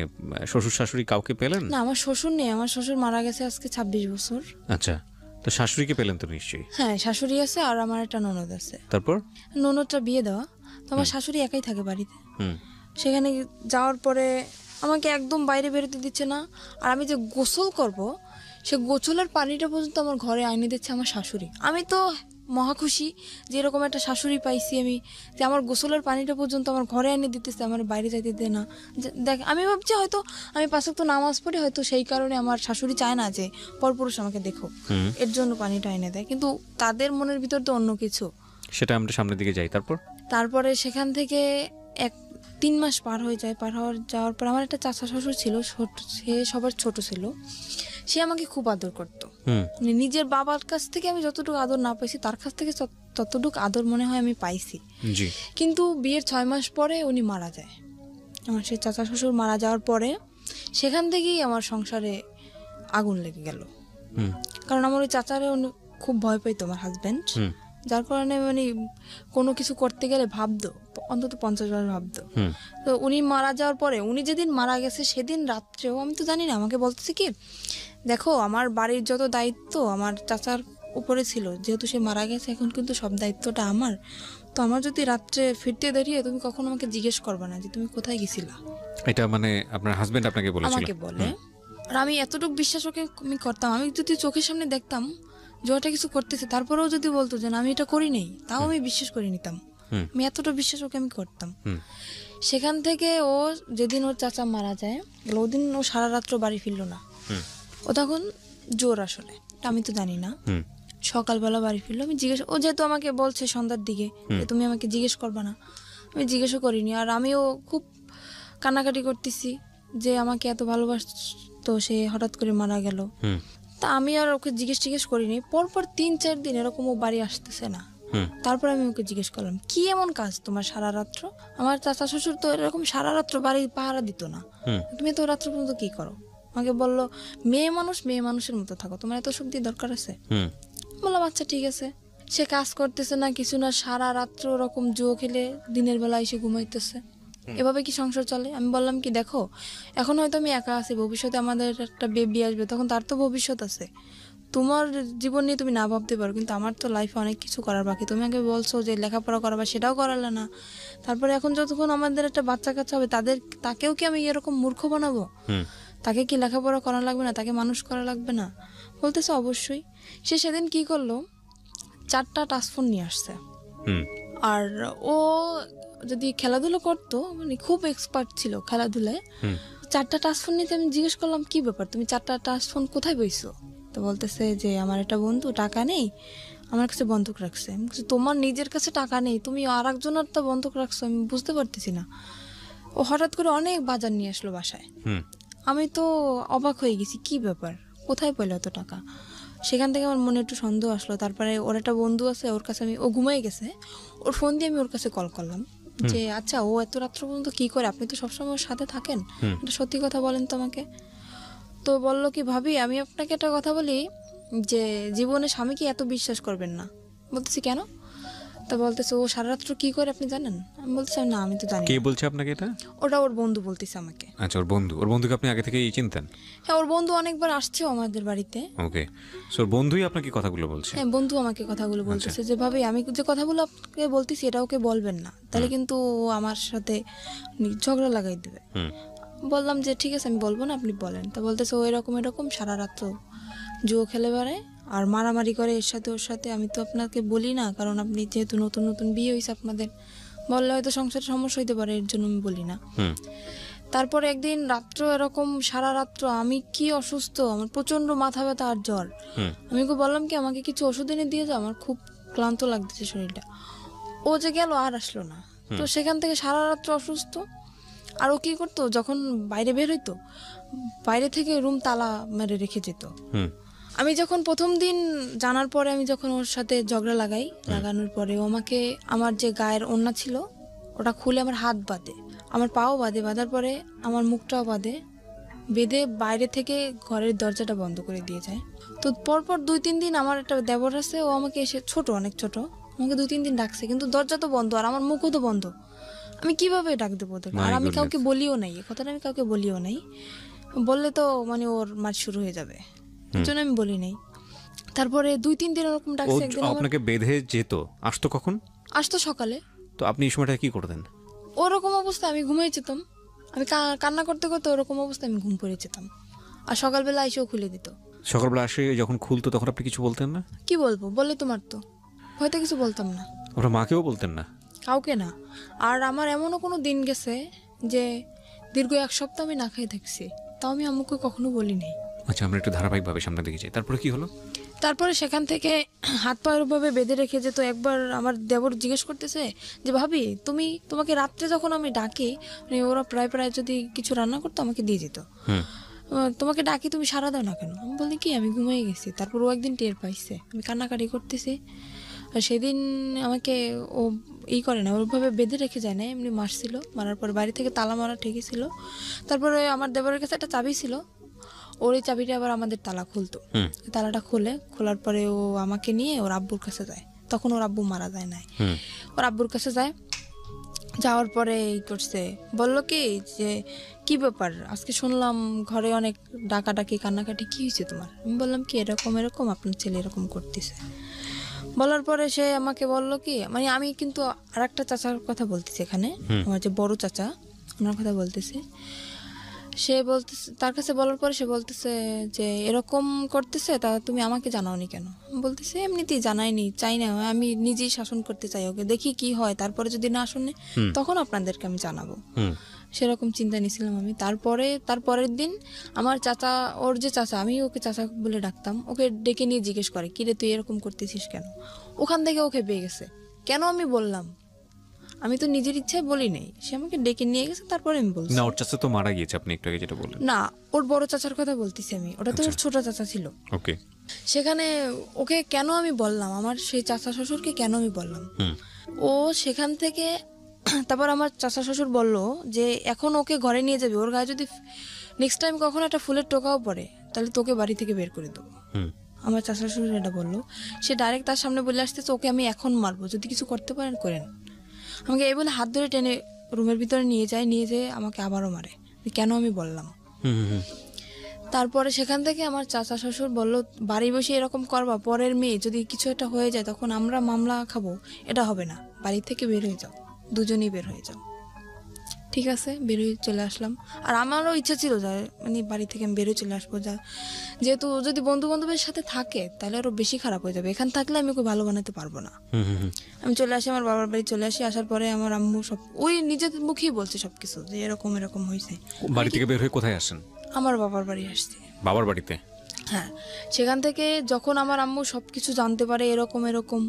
শ্বশুর শাশুড়ি কাউকে পেলেন? না, আমার শ্বশুর নেই, আমার শ্বশুর মারা গেছে আজকে 26 বছর। আচ্ছা, তো শাশুড়িকে পেলেন তো নিশ্চয়ই? হ্যাঁ, শাশুড়ি আছে আর আমার একটা ননদ আছে। তারপর ননদটা বিয়ে দেওয়া, তো আমার শাশুড়ি একাই থাকে বাড়িতে। সেখানে যাওয়ার পরে আমাকে একদম বাইরে বেরোতে দিচ্ছে না, আর আমি যে গোসল করব সে গোসলের পানিটা পর্যন্ত আমার ঘরে আইনে দিচ্ছে আমার শাশুড়ি। আমি তো মহা খুশি যে এরকম একটা শাশুড়ি পাইছি আমি, যে আমার গোসলের পানিটা পর্যন্ত আমার ঘরে এনে দিতেছে, আমার বাইরে যাইতে দেয় না। দেখ আমি ভাবছি হয়তো আমি 5 ওয়াক্ত নামাজ পড়ি, হয়তো সেই কারণে আমার শাশুড়ি চায় না যে পরপুরুষ আমাকে দেখো, এর জন্য পানিটা এনে দেয়, কিন্তু তাদের মনের ভিতর তো অন্য কিছু। সেটা আমরা সামনের দিকে যাই। তারপরে সেখান থেকে 3 মাস পার হয়ে যায়। যাওয়ার পর আমার একটা চাচা শ্বশুর ছিল, সে সবার ছোট ছিল, সে আমাকে খুব আদর করতো। মানে নিজের বাবার কাছ থেকে আমি যতটুকু আদর না পাইছি তার কাছ থেকে ততটুকু আদর মনে হয় আমি পাইছি। কিন্তু বিয়ের 6 মাস পরে উনি মারা যায়। আমার সেই চাচা শ্বশুর মারা যাওয়ার পরে সেখান থেকেই আমার সংসারে আগুন লেগে গেল। কারণ আমার ওই চাচারে খুব ভয় পাইতো আমার হাজবেন্ড, যার কারণে মানে কোনো কিছু করতে গেলে ভাবতো, অন্তত 50 বার ভাবতো। তো উনি মারা যাওয়ার পরে, উনি যেদিন মারা গেছে সেদিন রাত্রেও আমি তো জানি না, আমাকে বলতেছে কি দেখো আমার বাড়ির যত দায়িত্ব আমার চাচার উপরে ছিল, যেহেতু সে মারা গেছে এখন কিন্তু সব দায়িত্বটা আমার, তো আমার যদি রাত্রে ফিরতে দাঁড়িয়ে তুমি কখনো আমাকে জিজ্ঞেস করবে না যে তুমি কোথায় গেছিলা। এটা মানে আপনার হাজবেন্ড আপনাকে বলেছিল? আমাকে বলে। আর আমি এতটুকু বিশ্বাস ওকে আমি করতাম, আমি যদি চোখের সামনে দেখতাম যে ওটা কিছু করতেছে, তারপরেও যদি বলতো যে আমি এটা করি নাই, তাও আমি বিশ্বাস করে নিতাম। আমি এতটা বিশ্বাস ওকে আমি করতাম। সেখান থেকে ও যেদিন ওর চাচা মারা যায় ওদিন ও সারা রাত্র বাড়ি ফিরলো না। ও তখন জোর, আসলে আমি তো জানি না। সকালবেলা বাড়ি ফিরলো, আমি জিজ্ঞেস, ও যেহেতু আমাকে বলছে সন্ধ্যার দিকে তুমি আমাকে জিজ্ঞেস করবা না, আমি জিজ্ঞেসও করিনি। আর আমিও খুব কান্নাকাটি করতেছি যে আমাকে এত ভালোবাসতো, সে হঠাৎ করে মারা গেল। তা আমি আর ওকে জিজ্ঞেস করিনি। পরপর 3-4 দিন এরকম ও বাড়ি আসতেছে না। তারপর আমি ওকে জিজ্ঞেস করলাম, কি এমন কাজ তোমার সারা রাত্র? আমার চাচা শ্বশুর তো এরকম সারা রাত্র বাড়ি পাহারা দিত না, তুমি তো রাত্র পর্যন্ত কি করো? আমাকে বললো, মেয়ে মানুষের মতো থাকো, তোমার এত শক্তি দরকার আছে? বললাম আচ্ছা ঠিক আছে। সে কাজ করতেছে না, কিছু না, সারা রাত্র ওরকম জুয়ো খেলে দিনের বেলা এসে ঘুমাইতেছে। এভাবে কি সংসার চলে? আমি বললাম কি, দেখো এখন হয়তো আমি একা আছি, ভবিষ্যতে আমাদের একটা বেবি আসবে, তখন তার তো ভবিষ্যৎ আছে। তোমার জীবন নিয়ে তুমি না ভাবতে পারো, কিন্তু আমার তো লাইফে অনেক কিছু করার বাকি। তুমি আগে বলছো যে লেখাপড়া করাবা, সেটাও করালে না। তারপরে এখন যতক্ষণ আমাদের একটা বাচ্চা কাচ্চা হবে, তাকেও কি আমি এরকম মূর্খ বানাবো? তাকে কি লেখাপড়া করা লাগবে না? তাকে মানুষ করা লাগবে না? বলতেছে অবশ্যই। সে সেদিন কি করলো, 4টা টাচফোন নিয়ে আসছে। আর ও যদি খেলাধুলো করতো, মানে খুব এক্সপার্ট ছিল খেলাধুলায়, 4টা টাচফোন নিতে আমি জিজ্ঞেস করলাম, কি ব্যাপার, তুমি 4টা টাচফোন কোথায় বইছো? তো বলতেছে যে আমার একটা বন্ধু টাকা নেই, আমার কাছে বন্ধক রাখছে। আমি বলছি, তোমার নিজের কাছে টাকা নেই, তুমি আর একজনের তো বন্ধক রাখছো? আমি বুঝতে পারতেছি না। ও হঠাৎ করে অনেক বাজার নিয়ে আসলো বাসায়। আমি তো অবাক হয়ে গেছি, কি ব্যাপার, কোথায় পেলো এত টাকা? সেখান থেকে আমার মনে একটু সন্দেহ আসলো। তারপরে ওর একটা বন্ধু আছে, ওর কাছে ও ঘুমাই গেছে, ওর ফোন দিয়ে আমি ওর কাছে কল করলাম যে আচ্ছা ও এত রাত্র পর্যন্ত কি করে, আপনি তো সবসময় ওর সাথে থাকেন, এটা সত্যি কথা বলেন তো আমাকে। তো বললো কি, ভাবি আমি আপনাকে একটা কথা বলি, যে জীবনে স্বামীকে এত বিশ্বাস করবেন না। বলতেছি কেন? তা বলতেছে, ও সারা রাত্র কি করে আপনি জানেন? আমি বলতেছি না, আমি তো জানি। কে বলছে আপনাকে এটা? ওটা ওর বন্ধু বলতেছে আমাকে। আচ্ছা, ওর বন্ধুকে আপনি আগে থেকেই চিনতেন? হ্যাঁ, ওর বন্ধু অনেকবার আসছেও আমাদের বাড়িতে। ওকে, সো ওর বন্ধুই আপনাকে কথাগুলো বলছে? হ্যাঁ, বন্ধু আমাকে কথাগুলো বলতেছে যে ভাবি আমি যে কথাগুলো আপনাকে বলতেছি এটা ওকে বলবেন না, তাহলে কিন্তু ও আমার সাথে ঝগড়া লাগাই দেবে। বললাম যে ঠিক আছে, আমি বলবো না, আপনি বলেন। তা বলতেছে ও এরকম সারা রাত্র জুয়ো খেলে বেড়ায় আর মারামারি করে এর সাথে ওর সাথে। আমি তো আপনাকে বলি না, কারণ আপনি যেহেতু নতুন নতুন বিয়ে হয়েছে আপনাদের, বললে হয়তো সংসারে সমস্যা হইতে পারে, এর জন্য আমি বলি না। তারপরে একদিন রাত্র এরকম সারা রাত্র আমি কি অসুস্থ, আমার প্রচন্ড মাথা ব্যথা আর জ্বর। আমি ওকে বললাম কি, আমাকে কিছু ওষুধ এনে দিয়ে যাও, আমার খুব ক্লান্ত লাগতেছে শরীরটা। ও যে গেল আর আসলো না। তো সেখান থেকে সারা রাত্র অসুস্থ। আর ও কি করতো, যখন বাইরে বের হইতো, বাইরে থেকে রুম তালা মেরে রেখে যেত। আমি যখন প্রথম দিন জানার পরে, আমি যখন ওর সাথে ঝগড়া লাগানোর পরে ও আমাকে আমার যে গায়ের ওড়না ছিল ওটা খুলে আমার হাত বাঁধে, আমার পাও বাঁধে, বাঁধার পরে আমার মুখটাও বাঁধে, বেঁধে বাইরে থেকে ঘরের দরজাটা বন্ধ করে দিয়ে যায়। তো পরপর 2-3 দিন আমার একটা দেবর আছে, ও আমাকে এসে, অনেক ছোট, আমাকে 2-3 দিন ডাকছে, কিন্তু দরজা তো বন্ধ আর আমার মুখও তো বন্ধ। আমি কিভাবে ডাক দেবো ওদেরকে? আর আমি কাউকে বলিও নাই, এই কথাটা আমি কাউকে বলিও নাই। বললে তো মানে ওর মার শুরু হয়ে যাবে, এই জন্য আমি বলি নাই। তারপরে 2-3 দিন এরকম ডাকছে। একদিন আপনাকে বেঁধে যেত, আসতো কখন? আসতো সকালে। তো আপনি এই সময়টা কি করতেন? ওরকম অবস্থা আমি ঘুমিয়ে যেতাম, আমি কান্না করতে করতে ওরকম অবস্থা আমি ঘুম পড়ে যেতাম। আর সকালবেলা এসেও খুলে দিত। সকালবেলা আসে যখন খুলতো তখন আপনি কিছু বলতেন না? কি বলবো, বলে তোমার তো হয়তো কিছু বলতাম না। ওরা মাকেও বলতেন না? কাউকে না। আর আমার এমনও কোনো দিন গেছে যে দীর্ঘ 1 সপ্তাহ আমি না খেয়ে থাকছি, তাও আমি আম্মুকে কখনো বলি নাই। আচ্ছা, আমরা একটু ধারাবাহিকভাবে সামনে দিকে যাই। তারপরে কি হলো? তারপরে সেখান থেকে হাত পায়ের ভাবে বেঁধে রেখে যেত। একবার আমার দেবর জিজ্ঞেস করতেছে যে ভাবি তোমাকে রাত্রে যখন আমি ডাকি, মানে ওরা প্রায় যদি কিছু রান্না করতো আমাকে দিয়ে যেত, তোমাকে ডাকি তুমি সাড়া দাও না কেন? আমি বলি কি আমি ঘুমিয়ে গেছি। তারপর ও একদিন টের পাইছে আমি কান্নাকাটি করতেছি, আর সেদিন আমাকে ও করে না, ওরভাবে বেঁধে রেখে যায় না, এমনি মারছিল। মারার পর বাড়ি থেকে তালা মারা ঠিকই ছিল। তারপরে আমার দেবরের কাছে একটা চাবি ছিল, ওর এই চাবিটা আবার আমাদের তালা খুলতো। তালাটা খোলার পরে ও আমাকে নিয়ে ওর আব্বুর কাছে যায়। তখন ওর আব্বু মারা যায় নাই, ওর আব্বুর কাছে যায়। যাওয়ার পরে এই করছে, বলল কি যে কি ব্যাপার, আজকে শুনলাম ঘরে অনেক ডাকাডাকি কান্নাকাটি, কি হয়েছে তোমার? আমি বললাম কি এরকম আপনার ছেলে এরকম করতেছে। বলার পরে সে আমাকে বলল কি, মানে আমি কিন্তু আর একটা চাচার কথা বলতেছি এখানে, আমার যে বড় চাচা ওনার কথা বলতেছি। সে বলতেছে, তার কাছে বলার পরে সে বলতেছে যে এরকম করতেছে, তা তুমি আমাকে জানাওনি কেন? বলতেছে এমনিতেই জানাইনি, চাই না, আমি নিজেই শাসন করতে চাই ওকে, দেখি কি হয়, তারপরে যদি না শুনে তখন আপনাদেরকে আমি জানাবো। সেরকম চিন্তা নিয়েছিলাম আমি। তারপরের দিন আমার চাচা, ওর যে চাচা, আমি ওকে চাচা বলে ডাকতাম, ওকে ডেকে নিয়ে জিজ্ঞেস করে কিরে তুই এরকম করতেছিস কেন? ওখান থেকে ওকে পেয়ে গেছে। কেন আমি বললাম, আমি তো নিজের ইচ্ছায় বলি নাই, সে আমাকে ডেকে নিয়ে গেছে, তারপরে আমি বলছি। না, ওর চাচা তো মারা গিয়েছে, আপনি একটু আগে যেটা বললেন। না, ওর বড় চাচার কথা বলতেছি আমি, ওটা তো ওর ছোট চাচা ছিল। ওকে। সেখানে ওকে কেন আমি বললাম, আমার সেই চাচা শ্বশুরকে কেন আমি বললাম, ও সেখান থেকে তারপর আমার চাচা শ্বশুর বলল যে এখন ওকে ঘরে নিয়ে যাবে, ওর গায়ে যদি নেক্সট টাইম কখনো একটা ফুলের টোকাও পড়ে তাহলে তোকে বাড়ি থেকে বের করে দেবো। আমার চাচা শ্বশুর এটা বললো। সে ডাইরেক্ট তার সামনে বলে আসতেছে ওকে আমি এখন মারবো, যদি কিছু করতে পারেন করেন। আমাকে এই বলে হাত ধরে টেনে রুমের ভিতরে নিয়ে যেয়ে আমাকে আবারও মারে। কেন আমি বললাম। তারপরে সেখান থেকে আমার চাচা শ্বশুর বলল বাড়ি বসে এরকম করবা, পরের মেয়ে যদি কিছু একটা হয়ে যায় তখন আমরা মামলা খাবো, এটা হবে না, বাড়ি থেকে বের হয়ে যাও, দুজনেই বের হয়ে যাও। ঠিক আছে, বের হয়ে চলে আসলাম। আর আমারও ইচ্ছা ছিল যে মানে বাড়ি থেকে আমি বেরোয় চলে আসবো, যেহেতু যদি বন্ধু বান্ধবের সাথে থাকে তাহলে আরো বেশি খারাপ হয়ে যাবে, এখান থাকলে আমি ওকে ভালো বানাতে পারবো না। আমি চলে আসি, আমার বাবার বাড়ি চলে আসি। আসার পরে আমার আম্মু সব ওই নিজের মুখেই বলছে সবকিছু, যে এরকম এরকম হয়েছে। বাড়ি থেকে বের হয়ে কোথায় আসেন? আমার বাবার বাড়ি আসছে। বাবার বাড়িতে? হ্যাঁ। সেখান থেকে যখন আমার আম্মু সবকিছু জানতে পারে এরকম এরকম,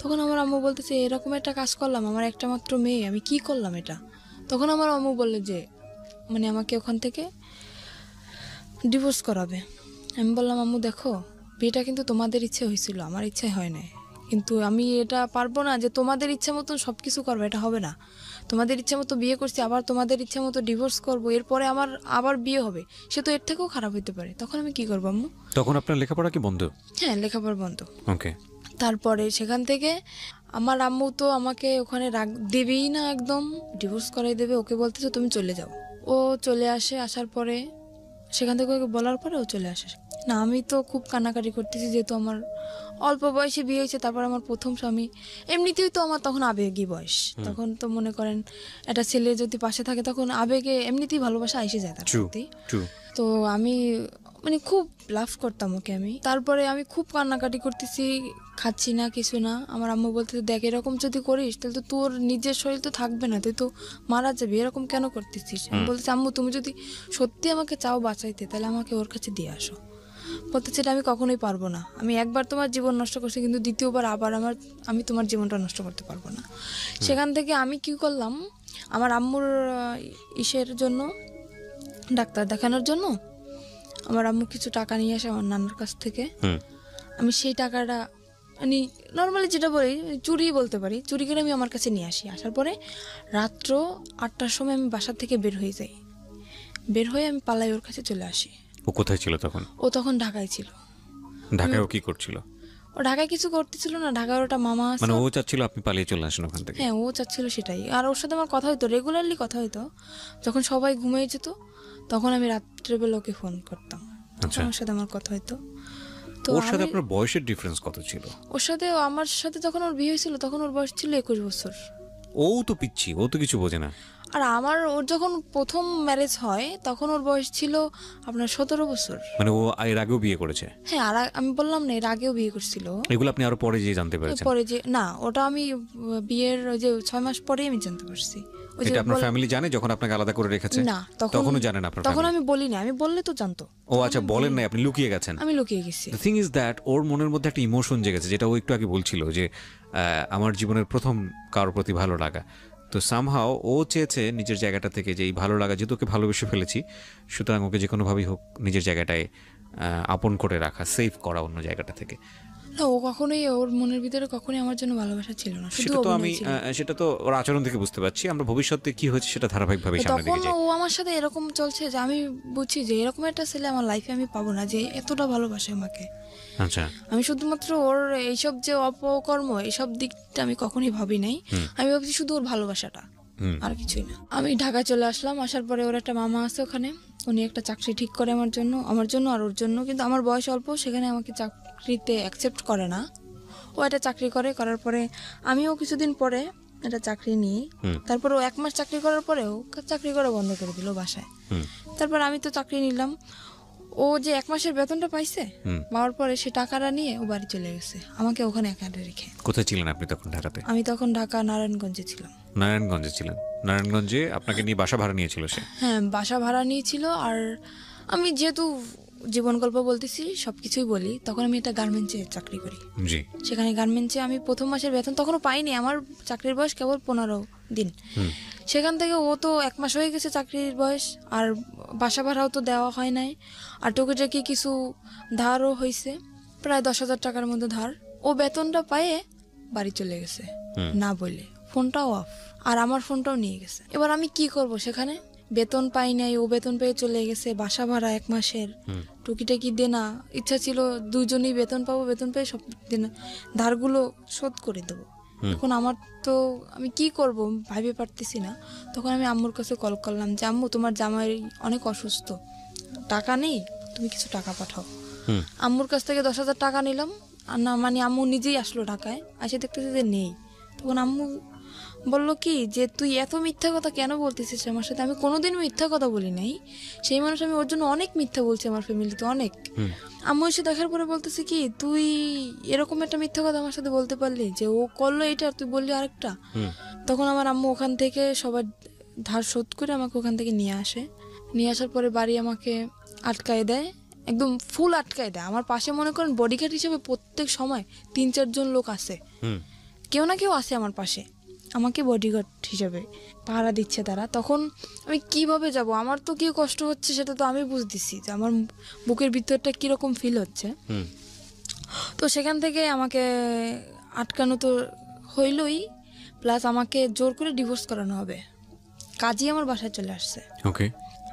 তখন আমার আম্মু বলতেছে এরকম একটা কাজ করলাম, আমার একটা মাত্র মেয়ে, আমি কি করলাম এটা। তখন আমার আম্মু বললে যে মানে আমাকে ওখান থেকে ডিভোর্স করাবে। আমি বললাম আম্মু দেখো, বিয়েটা কিন্তু তোমাদের ইচ্ছে হয়েছিল, আমার ইচ্ছাই হয় না, কিন্তু আমি এটা পারবো না যে তোমাদের ইচ্ছা মতন সব কিছু করবো, এটা হবে না। তোমাদের ইচ্ছা মতো বিয়ে করছি, আবার তোমাদের ইচ্ছা মতো ডিভোর্স করবো, এরপরে আমার আবার বিয়ে হবে, সে তো এর থেকেও খারাপ হইতে পারে। তখন আমি কি করবো আম্মু? তখন আপনার লেখাপড়া কি বন্ধ? হ্যাঁ, লেখাপড়া বন্ধ। ওকে। তারপরে সেখান থেকে আমার আম্মু তো আমাকে ওখানে দেবেই না, একদম ডিভোর্স করাই দেবে। ওকে বলতেছে তুমি চলে যাও। ও চলে আসে, আসার পরে সেখান থেকে ওকে বলার পরে ও চলে আসে। না, আমি তো খুব কান্নাকাটি করতেছি, যেহেতু আমার অল্প বয়সে বিয়ে হয়েছে, তারপর আমার প্রথম স্বামী। এমনিতেই তো আমার তখন আবেগী বয়স, তখন তো মনে করেন একটা ছেলে যদি পাশে থাকে তখন আবেগে এমনিতেই ভালোবাসা এসে যায় তার প্রতি। তো আমি মানে খুব লাভ করতাম ওকে আমি। তারপরে আমি খুব কান্নাকাটি করতেছি, খাচ্ছি না, কিছু না। আমার আম্মু বলতে দেখ এরকম যদি করিস তাহলে তো তোর নিজের শরীর তো থাকবে না, তুই তো মারা যাবি, এরকম কেন করতেছিস। আমি বলতেছি আম্মু তুমি যদি সত্যি আমাকে চাও বাঁচাইতে তাহলে আমাকে ওর কাছে দিয়ে আসো। বলতেছে এটা আমি কখনোই পারবো না, আমি একবার তোমার জীবন নষ্ট করছি কিন্তু দ্বিতীয়বার আবার আমি তোমার জীবনটা নষ্ট করতে পারবো না। সেখান থেকে আমি কি করলাম, আমার আম্মুর ইসের জন্য, ডাক্তার দেখানোর জন্য আমার আম্মু কিছু টাকা নিয়ে আসে আমার নানার কাছ থেকে। আমি সেই টাকাটা মানে নর্মালি যেটা বলি চুরি বলতে পারি, চুরি করে আমি আমার কাছে নিয়ে আসি। আসার পরে রাত্র 8টার সময় আমি বাসা থেকে বের হয়ে যাই, বের হয়ে আমি পালাই ওর কাছে চলে আসি। ও কোথায় ছিল তখন? ও তখন ঢাকায় ছিল। ঢাকায় ও কি করছিল? ও ঢাকায় কিছু করতেছিল না, ঢাকায় ওটা মামা আছে। মানে ও চাচ্ছিল আপনি পালিয়ে চলে আসেন ওখান থেকে? হ্যাঁ, ও চাচ্ছিল সেটাই। আর ওর সাথে আমার কথা হইতো, রেগুলারলি কথা হইতো। যখন সবাই ঘুমিয়ে যেত তখন আমি রাত্রেবেলা ওকে ফোন করতাম, ওর সাথে আমার কথা হইতো। তো ওর সাথে আপনার বয়সের ডিফারেন্স কত ছিল? ওর সাথে আমার সাথে যখন ওর বিয়ে হয়েছিল তখন ওর বয়স ছিল 21 বছর। ও তো পিচ্ছি, ও তো কিছু বোঝে না। আর ওর যখন প্রথম ম্যারেজ হয় তখন ওর বয়স ছিল আপনার 17 বছর। মানে ও এর আগেও বিয়ে করেছে? হ্যাঁ, আর আমি বললাম না এর আগেও বিয়ে করছিল। এগুলো আপনি আরো পরে যে জানতে পেরেছেন? পরে যে না, ওটা আমি বিয়ের ওই যে 6 মাস পরেই আমি জানতে পারছি। এটা আপনার ফ্যামিলি জানে যখন আপনাকে আলাদা করে রেখেছে? না, তখনও জানেন আপনার? তখন আমি বলি না, আমি বললে তো জানতো। ও আচ্ছা, বলেন না, আপনি লুকিয়ে গেছেন? আমি লুকিয়ে গেছি। দ্য থিং ইজ দ্যাট ওর মনের মধ্যে একটা ইমোশন জেগেছে, যেটা ও একটু আগে বলছিল যে আমার জীবনের প্রথম কারোর প্রতি ভালো লাগা। তো সামহাও ও চেয়েছে নিজের জায়গাটা থেকে যে এই ভালো লাগা, যেহেতু ওকে ভালোবেসে ফেলেছি, সুতরাং ওকে যে কোনোভাবেই হোক নিজের জায়গাটায় আপন করে রাখা, সেভ করা অন্য জায়গাটা থেকে। না, ও কখনোই, ওর মনের ভিতরে কখনোই আমার জন্য ভালোবাসা ছিল না, শুধু অভিনয় ছিল। সেটা তো ওর আচরণ থেকে বুঝতে পারছি। আমরা ভবিষ্যতে কি হয়েছে সেটা ধারাবাহিকভাবে সামনে দেখে যাই। তখন ও আমার সাথে এরকম চলছে যে আমি বুঝছি যে এরকম একটা ছেলে আমার লাইফে আমি পাবো না, যে এতটা ভালোবাসে আমাকে। আচ্ছা। আমি শুধুমাত্র ওর এইসব যে অপকর্ম এইসব দিকটা আমি কখনোই ভাবি নাই। আমি ভাবছি শুধু ওর ভালোবাসাটা, আর কিছুই না। আমি ঢাকা চলে আসলাম। আসার পরে ওর একটা মামা আছে ওখানে, উনি একটা চাকরি ঠিক করে আমার জন্য আর ওর জন্য। কিন্তু আমার বয়স অল্প, সেখানে আমাকে চাকরিতে অ্যাকসেপ্ট করে না। ও একটা চাকরি করার পরে আমিও কিছুদিন পরে একটা চাকরি নিই। তারপর ও 1 মাস চাকরি করার পরে ও চাকরি করা বন্ধ করে দিল বাসায়। তারপর আমি তো চাকরি নিলাম। ও যে 1 মাসের বেতনটা পাইছে, পাওয়ার পরে সে টাকাটা নিয়ে ও বাড়ি চলে গেছে, আমাকে ওখানে একা রেখে। কোথায় ছিলেন আপনি তখন? ঢাকাতে? আমি তখন ঢাকা নারায়ণগঞ্জে ছিলাম। নারায়ণগঞ্জে ছিলেন? নারায়ণগঞ্জে আপনাকে নিয়ে বাসা ভাড়া নিয়েছিল সে? হ্যাঁ, বাসা ভাড়া নিয়েছিল। আর আমি যেহেতু জীবন গল্প বলতেছি, সবকিছুই বলি। তখন আমি একটা গার্মেন্টসে চাকরি করি। জি। সেখানে গার্মেন্টসে আমি প্রথম মাসের বেতন তখনও পাইনি, আমার চাকরির বয়স কেবল 15 দিন। সেখান থেকে ও তো 1 মাস হয়ে গেছে চাকরির বয়স, আর বাসা ভাড়াও তো দেওয়া হয় নাই, আর টুকিটাকি কিছু ধারও হয়েছে, প্রায় 10,000 টাকার মতো ধার। ও বেতনটা পায়ে বাড়ি চলে গেছে না বলে, ফোনটাও অফ, আর আমার ফোনটাও নিয়ে গেছে। এবার আমি কি করব, সেখানে বেতন পাই নাই, ও বেতন পেয়ে চলে গেছে, বাসা ভাড়া 1 মাসের, টুকিটাকি দেনা, ইচ্ছা ছিল দুজনেই বেতন পাবো, বেতন পেয়ে সব দেনা ধারগুলো শোধ করে দেবো। এখন আমার তো আমি কি করব ভাবতে পারতেছি না। তখন আমি আম্মুর কাছে কল করলাম যে আম্মু, তোমার জামাই অনেক অসুস্থ, টাকা নেই, তুমি কিছু টাকা পাঠাও। আম্মুর কাছ থেকে 10,000 টাকা নিলাম, আর না মানে আম্মু নিজেই আসলো ঢাকায়, আসে দেখতেছে যে নেই। তখন আম্মু বললো কি যে তুই এত মিথ্যা কথা কেন বলতেছিস আমার সাথে? আমি কোনোদিন মিথ্যা কথা বলি নাই, সেই মানুষ, আমি ওর জন্য অনেক মিথ্যা বলছি আমার ফ্যামিলিতে অনেক। আম্মু এসে দেখার পরে বলতেছে কি, তুই এরকম একটা মিথ্যা কথা আমার সাথে বলতে পারলি, যে ও করলো এটা তুই বললি আরেকটা। তখন আমার আম্মু ওখান থেকে সবার ধার শোধ করে আমাকে ওখান থেকে নিয়ে আসে। নিয়ে আসার পরে বাড়ি আমাকে আটকায় দেয়, একদম ফুল আটকায় দেয়। আমার পাশে মনে করেন বডিগার্ড হিসেবে প্রত্যেক সময় 3-4 জন লোক আসে, কেউ না কেউ আসে আমার পাশে, আমাকে বডিগার্ড হিসেবে পাহারা দিচ্ছে তারা। তখন আমি কিভাবে যাব? আমার তো কি কষ্ট হচ্ছে সেটা তো আমি বুঝতেছি, যে আমার বুকের ভিতরটা কিরকম ফিল হচ্ছে। তো সেখান থেকে আমাকে আটকানো তো হইলই, প্লাস আমাকে জোর করে ডিভোর্স করানো হবে। কাজী আমার বাসায় চলে আসছে। ওকে।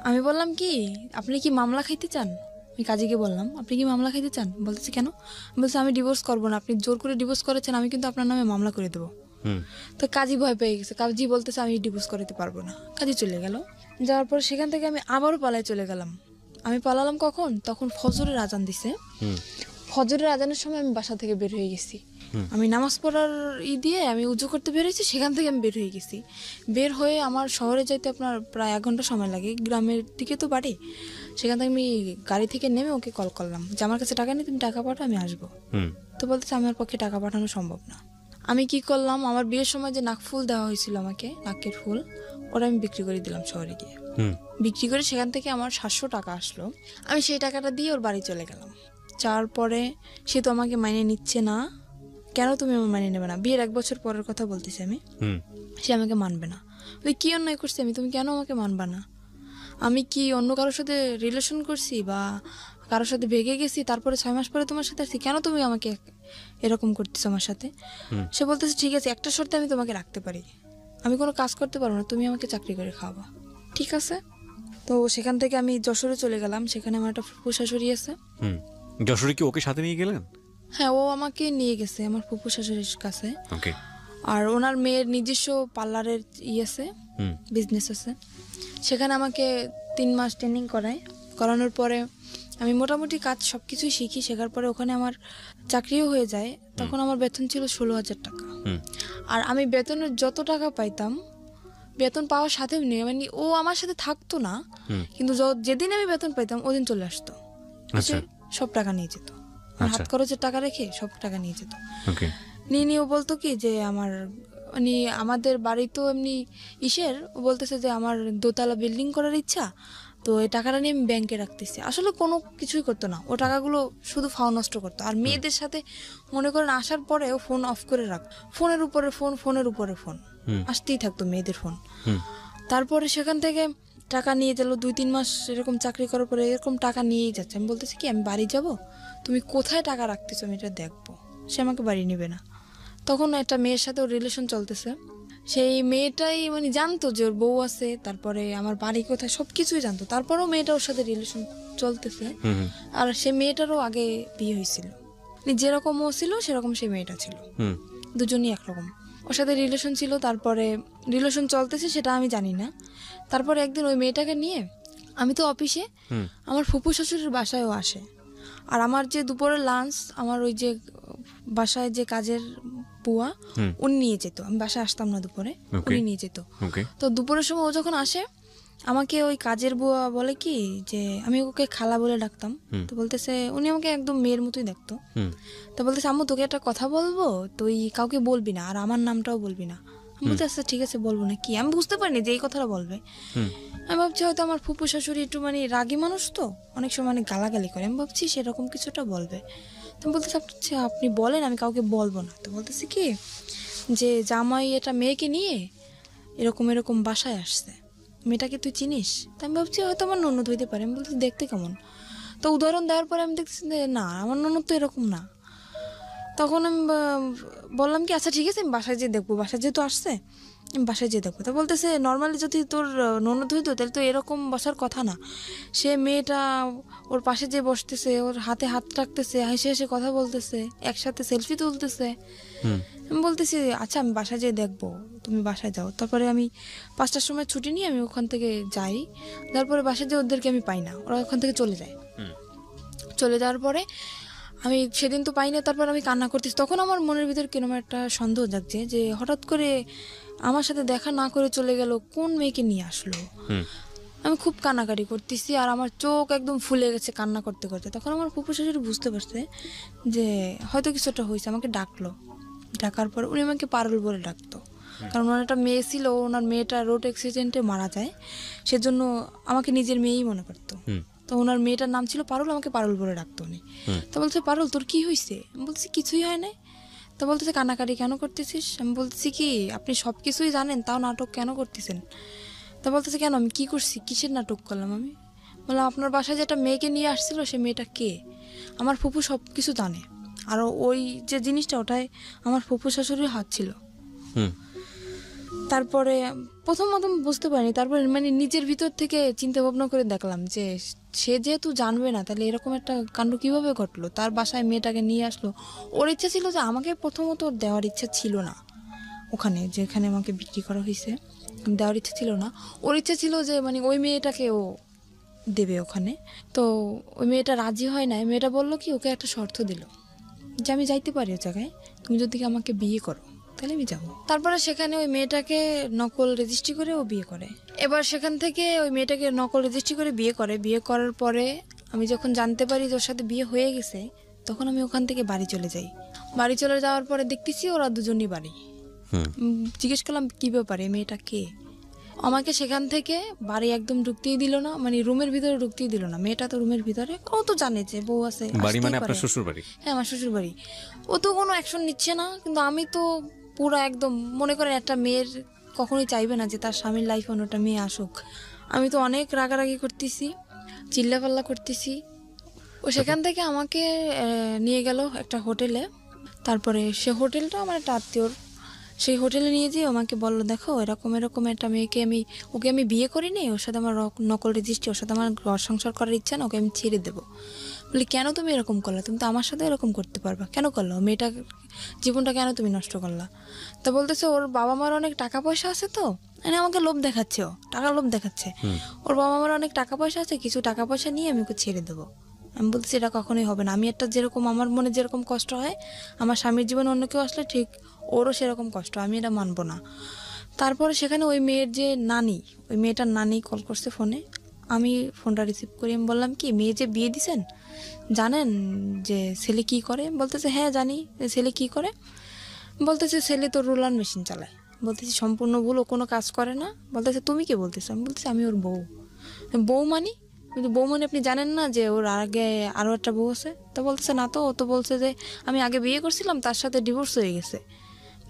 আমি বললাম কি, আপনি কি মামলা খাইতে চান? আমি কাজীকে বললাম, আপনি কি মামলা খাইতে চান? বলতেছে কেন? বলছে আমি ডিভোর্স করবো না, আপনি জোর করে ডিভোর্স করেছেন, আমি কিন্তু আপনার নামে মামলা করে দেবো। তো কাজী ভয় পেয়ে গেছে, কাজী বলতেছে আমি ডিভোর্স করতে পারবো না। কাজী চলে গেল। যাওয়ার পর সেখান থেকে আমি আবারও পালায় চলে গেলাম। আমি পালালাম কখন? তখন ফজরের আজান দিছে। ফজরের আজানের সময় আমি বাসা থেকে বের হয়ে গেছি। আমি নামাজ পড়ার দিয়ে আমি উজু করতে বের হয়েছি, সেখান থেকে আমি বের হয়ে গেছি। বের হয়ে আমার শহরে যাইতে আপনার প্রায় 1 ঘন্টা সময় লাগে, গ্রামের দিকে তো বাড়ি। সেখান থেকে আমি গাড়ি থেকে নেমে ওকে কল করলাম যে আমার কাছে টাকা নেই, তুমি টাকা পাঠাও, আমি আসবো। তো বলতেছে আমার পক্ষে টাকা পাঠানো সম্ভব না। আমি কি করলাম, আমার বিয়ের সময় যে নাকফুল দেওয়া হয়েছিল আমাকে, নাকের ফুল, ওটা আমি বিক্রি করে দিলাম শহরে গিয়ে। বিক্রি করে সেখান থেকে আমার 700 টাকা আসলো। আমি সেই টাকাটা দিয়ে ওর বাড়ি চলে গেলাম। যাওয়ার পরে সে তো আমাকে মাইনে নিচ্ছে না। কেন তুমি আমার মাইনে নেবে না? বিয়ের 1 বছর পরের কথা বলতেছি আমি। সে আমাকে মানবে না। তুই কি অন্যায় করছি আমি, তুমি কেন আমাকে মানবা না? আমি কি অন্য কারোর সাথে রিলেশন করছি বা কারোর সাথে ভেগে গেছি, তারপরে 6 মাস পরে তোমার সাথে আসছি, কেন তুমি আমাকে এরকম করতেছো আমার সাথে? সে বলতেছে ঠিক আছে, একটা শর্তে আমি তোমাকে রাখতে পারি, আমি কোনো কাজ করতে পারবো না, তুমি আমাকে চাকরি করে খাওয়াবা। ঠিক আছে। তো সেখান থেকে আমি যশোরে চলে গেলাম। সেখানে আমার একটা ফুফু শাশুড়ি আছে। যশোরে কি ওকে সাথে নিয়ে গেলেন? হ্যাঁ, ও আমাকে নিয়ে গেছে আমার ফুফু শাশুড়ির কাছে। ওকে। আর ওনার মেয়ের নিজস্ব পার্লারের আছে, বিজনেস আছে। সেখানে আমাকে 3 মাস ট্রেনিং করানোর পরে আমি মোটামুটি কাজ সব কিছুই শিখি। শেখার পরে ওখানে আমার চাকরিও হয়ে যায়। তখন আমার বেতন ছিল 16,000 টাকা। আর আমি বেতনের যত টাকা পাইতাম, বেতন পাওয়ার সাথে মানে ও আমার সাথে থাকতো না, কিন্তু যেদিন আমি বেতন পাইতাম ওদিন চলে আসতো, সব টাকা নিয়ে যেত। হাত খরচের টাকা রেখে সব টাকা নিয়ে যেত। নিয়ে ও বলতো কি যে আমার মানে আমাদের বাড়ি তো এমনি ও বলতেছে যে আমার 2তলা বিল্ডিং করার ইচ্ছা, তো এই টাকাটা নিয়ে আমি ব্যাংকে রাখতেছি। আসলে কোনো কিছুই করতো না, ও টাকাগুলো শুধু ফাও নষ্ট করতো। আর মেয়েদের সাথে মনে করেন আসার পরে ও ফোন অফ করে রাখ, ফোনের উপরে ফোন আসতেই থাকতো মেয়েদের ফোন। তারপরে সেখান থেকে টাকা নিয়ে গেল। 2-3 মাস এরকম চাকরি করার পরে এরকম টাকা নিয়েই যাচ্ছে। আমি বলতেছি কি আমি বাড়ি যাব, তুমি কোথায় টাকা রাখতেছো আমি এটা দেখবো। সে আমাকে বাড়ি নেবে না। তখন একটা মেয়ের সাথে ওর রিলেশন চলতেছে। সেই মেয়েটাই মানে জানতো যে ওর বউ আছে, তারপরে আমার বাড়ি কোথায়, সবকিছুই জানতো। তারপরেও মেয়েটা ওর সাথে রিলেশন চলতেছে। আর সে মেয়েটারও আগে বিয়ে হয়েছিল, যেরকম ও ছিল সেরকম সে মেয়েটা ছিল, দুজনই একরকম। ওর সাথে রিলেশন ছিল, তারপরে রিলেশন চলতেছে সেটা আমি জানি না। তারপরে একদিন ওই মেয়েটাকে নিয়ে আমি তো অফিসে, আমার ফুফু শ্বশুরের বাসায়ও আসে। আর আমার যে দুপুরের লাঞ্চ, আমার ওই যে বাসায় যে কাজের বুয়া, উনি নিয়ে যেত। আমি বাসায় আসতাম না দুপুরে, উনি নিয়ে যেত। তো দুপুরের সময় ও যখন আসে, আমাকে ওই কাজের বুয়া বলে কি যে আমি ওকে খালা বলে ডাকতাম। তো বলতেছে, উনি আমাকে একদম মেয়ের মতোই দেখতো। তো বলতেছে আম্মু তোকে একটা কথা বলবো, তুই কাউকে বলবি না, আর আমার নামটাও বলবি না, আমি বলছি আচ্ছা ঠিক আছে বলবো না কি, আমি বুঝতে পারিনি যে এই কথাটা বলবে। আমি ভাবছি হয়তো আমার ফুপু শাশুড়ি একটু মানে রাগী মানুষ তো, অনেক সময় মানে গালাগালি করে, আমি ভাবছি সেরকম কিছুটা বলবে। তো বলতেছে আচ্ছা আপনি বলেন, আমি কাউকে বলবো না। তো বলতেছে কি যে জামাই এটা মেয়েকে নিয়ে এরকম এরকম বাসায় আসছে, মেয়েটাকে তুই চিনিস? তো আমি ভাবছি হয়তো আমার ননদ হইতে পারে। আমি বলছি দেখতে কেমন? তো উদাহরণ দেওয়ার পরে আমি দেখতেছি যে না, আমার ননদ তো এরকম না। তখন আমি বললাম কি আচ্ছা ঠিক আছে আমি বাসায় যেয়ে দেখবো, বাসায় যেহেতু আসছে আমি বাসায় যেয়ে দেখবো। তো বলতেছে নর্মালি যদি তোর ননদ হইতো তাহলে তো এরকম বসার কথা না, সে মেয়েটা ওর পাশে যে বসতেছে, ওর হাতে হাত রাখতেছে, হেসে হেসে কথা বলতেছে, একসাথে সেলফি তুলতেছে। আমি বলতেছি আচ্ছা আমি বাসায় যেয়ে দেখবো, তুমি বাসায় যাও। তারপরে আমি 5টার সময় ছুটি নিয়ে আমি ওখান থেকে যাই। তারপরে বাসায় যেয়ে ওদেরকে আমি পাই না, ওরা ওখান থেকে চলে যায়। চলে যাওয়ার পরে আমি সেদিন তো পাই না, তারপর আমি কান্না করতেছি। তখন আমার মনের ভিতর কিরকম একটা সন্দেহ জাগছে যে হঠাৎ করে আমার সাথে দেখা না করে চলে গেল, কোন মেয়েকে নিয়ে আসলো। আমি খুব কান্নাকাটি করতেছি আর আমার চোখ একদম ফুলে গেছে কান্না করতে করতে। তখন আমার ফুপু শাশুড়ি বুঝতে পারছে যে হয়তো কিছুটা হয়েছে, আমাকে ডাকলো। ডাকার পর উনি আমাকে পারুল বলে ডাকতো, কারণ ওনার একটা মেয়ে ছিল, ওনার মেয়েটা রোড অ্যাক্সিডেন্টে মারা যায়, সেজন্য আমাকে নিজের মেয়েই মনে করতো। তো ওনার মেয়েটার নাম ছিল পারুল, আমাকে পারুল বলে ডাকতো উনি। তো বলছে পারুল তোর কি হয়েছে? আমি বলছি কিছুই হয় নাই। তো বলতেছে কান্নাকাটি কেন করতেছিস? আমি বলছি কি আপনি সব কিছুই জানেন তাও নাটক কেন করতেছেন? তো বলতেছে কেন, আমি কি করছি, কিসের নাটক করলাম? আমি বললাম আপনার বাসায় যেটা মেয়েকে নিয়ে আসছিল সে মেয়েটা কে? আমার ফুপু সব কিছু জানে, আর ওই যে জিনিসটা ওটাই আমার ফুপু শাশুড়ির হাত ছিল। তারপরে প্রথম বুঝতে পারিনি, তারপরে মানে নিজের ভিতর থেকে চিন্তা ভাবনা করে দেখলাম যে সে যেহেতু জানবে না তাহলে এরকম একটা কাণ্ড কিভাবে ঘটলো, তার বাসায় মেয়েটাকে নিয়ে আসলো। ওর ইচ্ছা ছিল যে আমাকে প্রথমত ওর দেওয়ার ইচ্ছা ছিল না, ওখানে যেখানে আমাকে বিক্রি করা হয়েছে দেওয়ার ইচ্ছা ছিল না। ওর ইচ্ছা ছিল যে মানে ওই মেয়েটাকে ও দেবে ওখানে। তো ওই মেয়েটা রাজি হয় না, মেয়েটা বললো কি ওকে একটা শর্ত দিল যে আমি যাইতে পারি ওই জায়গায়, তুমি যদি আমাকে বিয়ে করো তাহলে আমি যাবো। তারপরে সেখানে ওই মেয়েটাকে নকল রেজিস্ট্রি করে ও বিয়ে করে। এবার সেখান থেকে ওই মেয়েটাকে নকল রেজিস্ট্রি করে বিয়ে করে। বিয়ে করার পরে আমি যখন জানতে পারি যে ওর সাথে বিয়ে হয়ে গেছে, তখন আমি ওখান থেকে বাড়ি চলে যাই। বাড়ি চলে যাওয়ার পরে দেখতেছি ওরা দুজনই বাড়ি। জিজ্ঞেস করলাম কি ব্যাপারে, মেয়েটা কে? আমাকে সেখান থেকে বাড়ি একদম ঢুকতেই দিল না, মানে রুমের ভিতরে ঢুকতেই দিল না। মেয়েটা তো রুমের ভিতরে, ও তো জানে যে বউ আছে, বাড়ি মানে আপনার শ্বশুর বাড়ি? হ্যাঁ আমার শ্বশুর বাড়ি। ও তো কোনো অ্যাকশন নিচ্ছে না, কিন্তু আমি তো পুরো একদম মনে করেন একটা মেয়ের কখনোই চাইবে না যে তার স্বামীর লাইফে অন্যটা মেয়ে আসুক। আমি তো অনেক রাগারাগি করতেছি, চিল্লাপাল্লা করতেছি। ও সেখান থেকে আমাকে নিয়ে গেল একটা হোটেলে। তারপরে সে হোটেলটা আমার একটা আত্মীয়র, সেই হোটেলে নিয়ে যেয়ে আমাকে বললো দেখো এরকম এরকম একটা মেয়েকে ওকে আমি বিয়ে করিনি, ওর সাথে আমার নকল রেজিস্ট্রি, ওর সাথে আমার ঘর সংসার করার ইচ্ছা না, ওকে আমি ছেড়ে দেবো। বলি কেন তুমি এরকম করলা? তুমি তো আমার সাথে এরকম করতে পারবা, কেন করলো? মেয়েটা জীবনটা কেন তুমি নষ্ট করলা? তা বলতেছে ওর বাবা মার অনেক টাকা পয়সা আছে, তো মানে আমাকে লোভ দেখাচ্ছে, ও টাকা লোভ দেখাচ্ছে। ওর বাবা মার অনেক টাকা পয়সা আছে, কিছু টাকা পয়সা নিয়ে আমি ওকে ছেড়ে দেবো। আমি বলতেছি এটা কখনোই হবে না। আমি একটা যেরকম আমার মনে যেরকম কষ্ট হয় আমার স্বামীর জীবনে অন্য কেউ আসলে ঠিক ওরও সেরকম কষ্ট, আমি এটা মানবো না। তারপরে সেখানে ওই মেয়ের যে নানি, ওই মেয়েটার নানি কল করছে ফোনে। আমি ফোনটা রিসিভ করি। আমি বললাম কি মেয়ে যে বিয়ে দিছেন জানেন যে ছেলে কি করে? বলতেছে হ্যাঁ জানি। ছেলে কি করে? বলতেছে ছেলে তো রোলার মেশিন চালায়। বলতেছি সম্পূর্ণ ভুল, ও কোনো কাজ করে না। বলতেছে তুমি কে বলতেছো? আমি বলতেছি আমি ওর বউ। বউ মানি? কিন্তু বউ মানে আপনি জানেন না যে ওর আগে আরও একটা বউ আছে? তো বলতেছে না তো, ও তো বলছে যে আমি আগে বিয়ে করছিলাম তার সাথে ডিভোর্স হয়ে গেছে।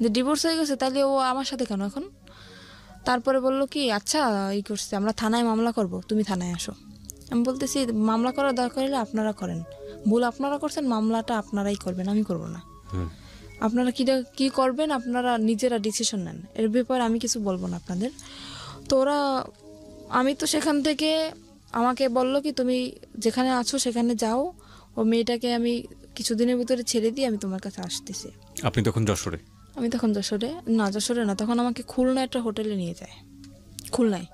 যে ডিভোর্স হয়ে গেছে তাহলে ও আমার সাথে কেন এখন? তারপরে বললো কি আচ্ছা এই করছে, আমরা থানায় মামলা করব, তুমি থানায় আসো। আমি বলতেছি মামলা করার দরকার হলে আপনারা করেন, ভুল আপনারা করছেন, মামলাটা আপনারাই করবেন, আমি করব না। আপনারা কি করবেন আপনারা নিজেরা ডিসিশন নেন, এর ব্যাপারে আমি কিছু বলবো না আপনাদের। তো ওরা, আমি তো সেখান থেকে আমাকে বললো কি তুমি যেখানে আছো সেখানে যাও, ও মেয়েটাকে আমি কিছুদিনের ভিতরে ছেড়ে দিয়ে আমি তোমার কাছে আসতেছি। আপনি তখন যশোরে? আমি তখন যশোরে না, তখন আমাকে খুলনা একটা হোটেলে নিয়ে যায়। খুলনায়,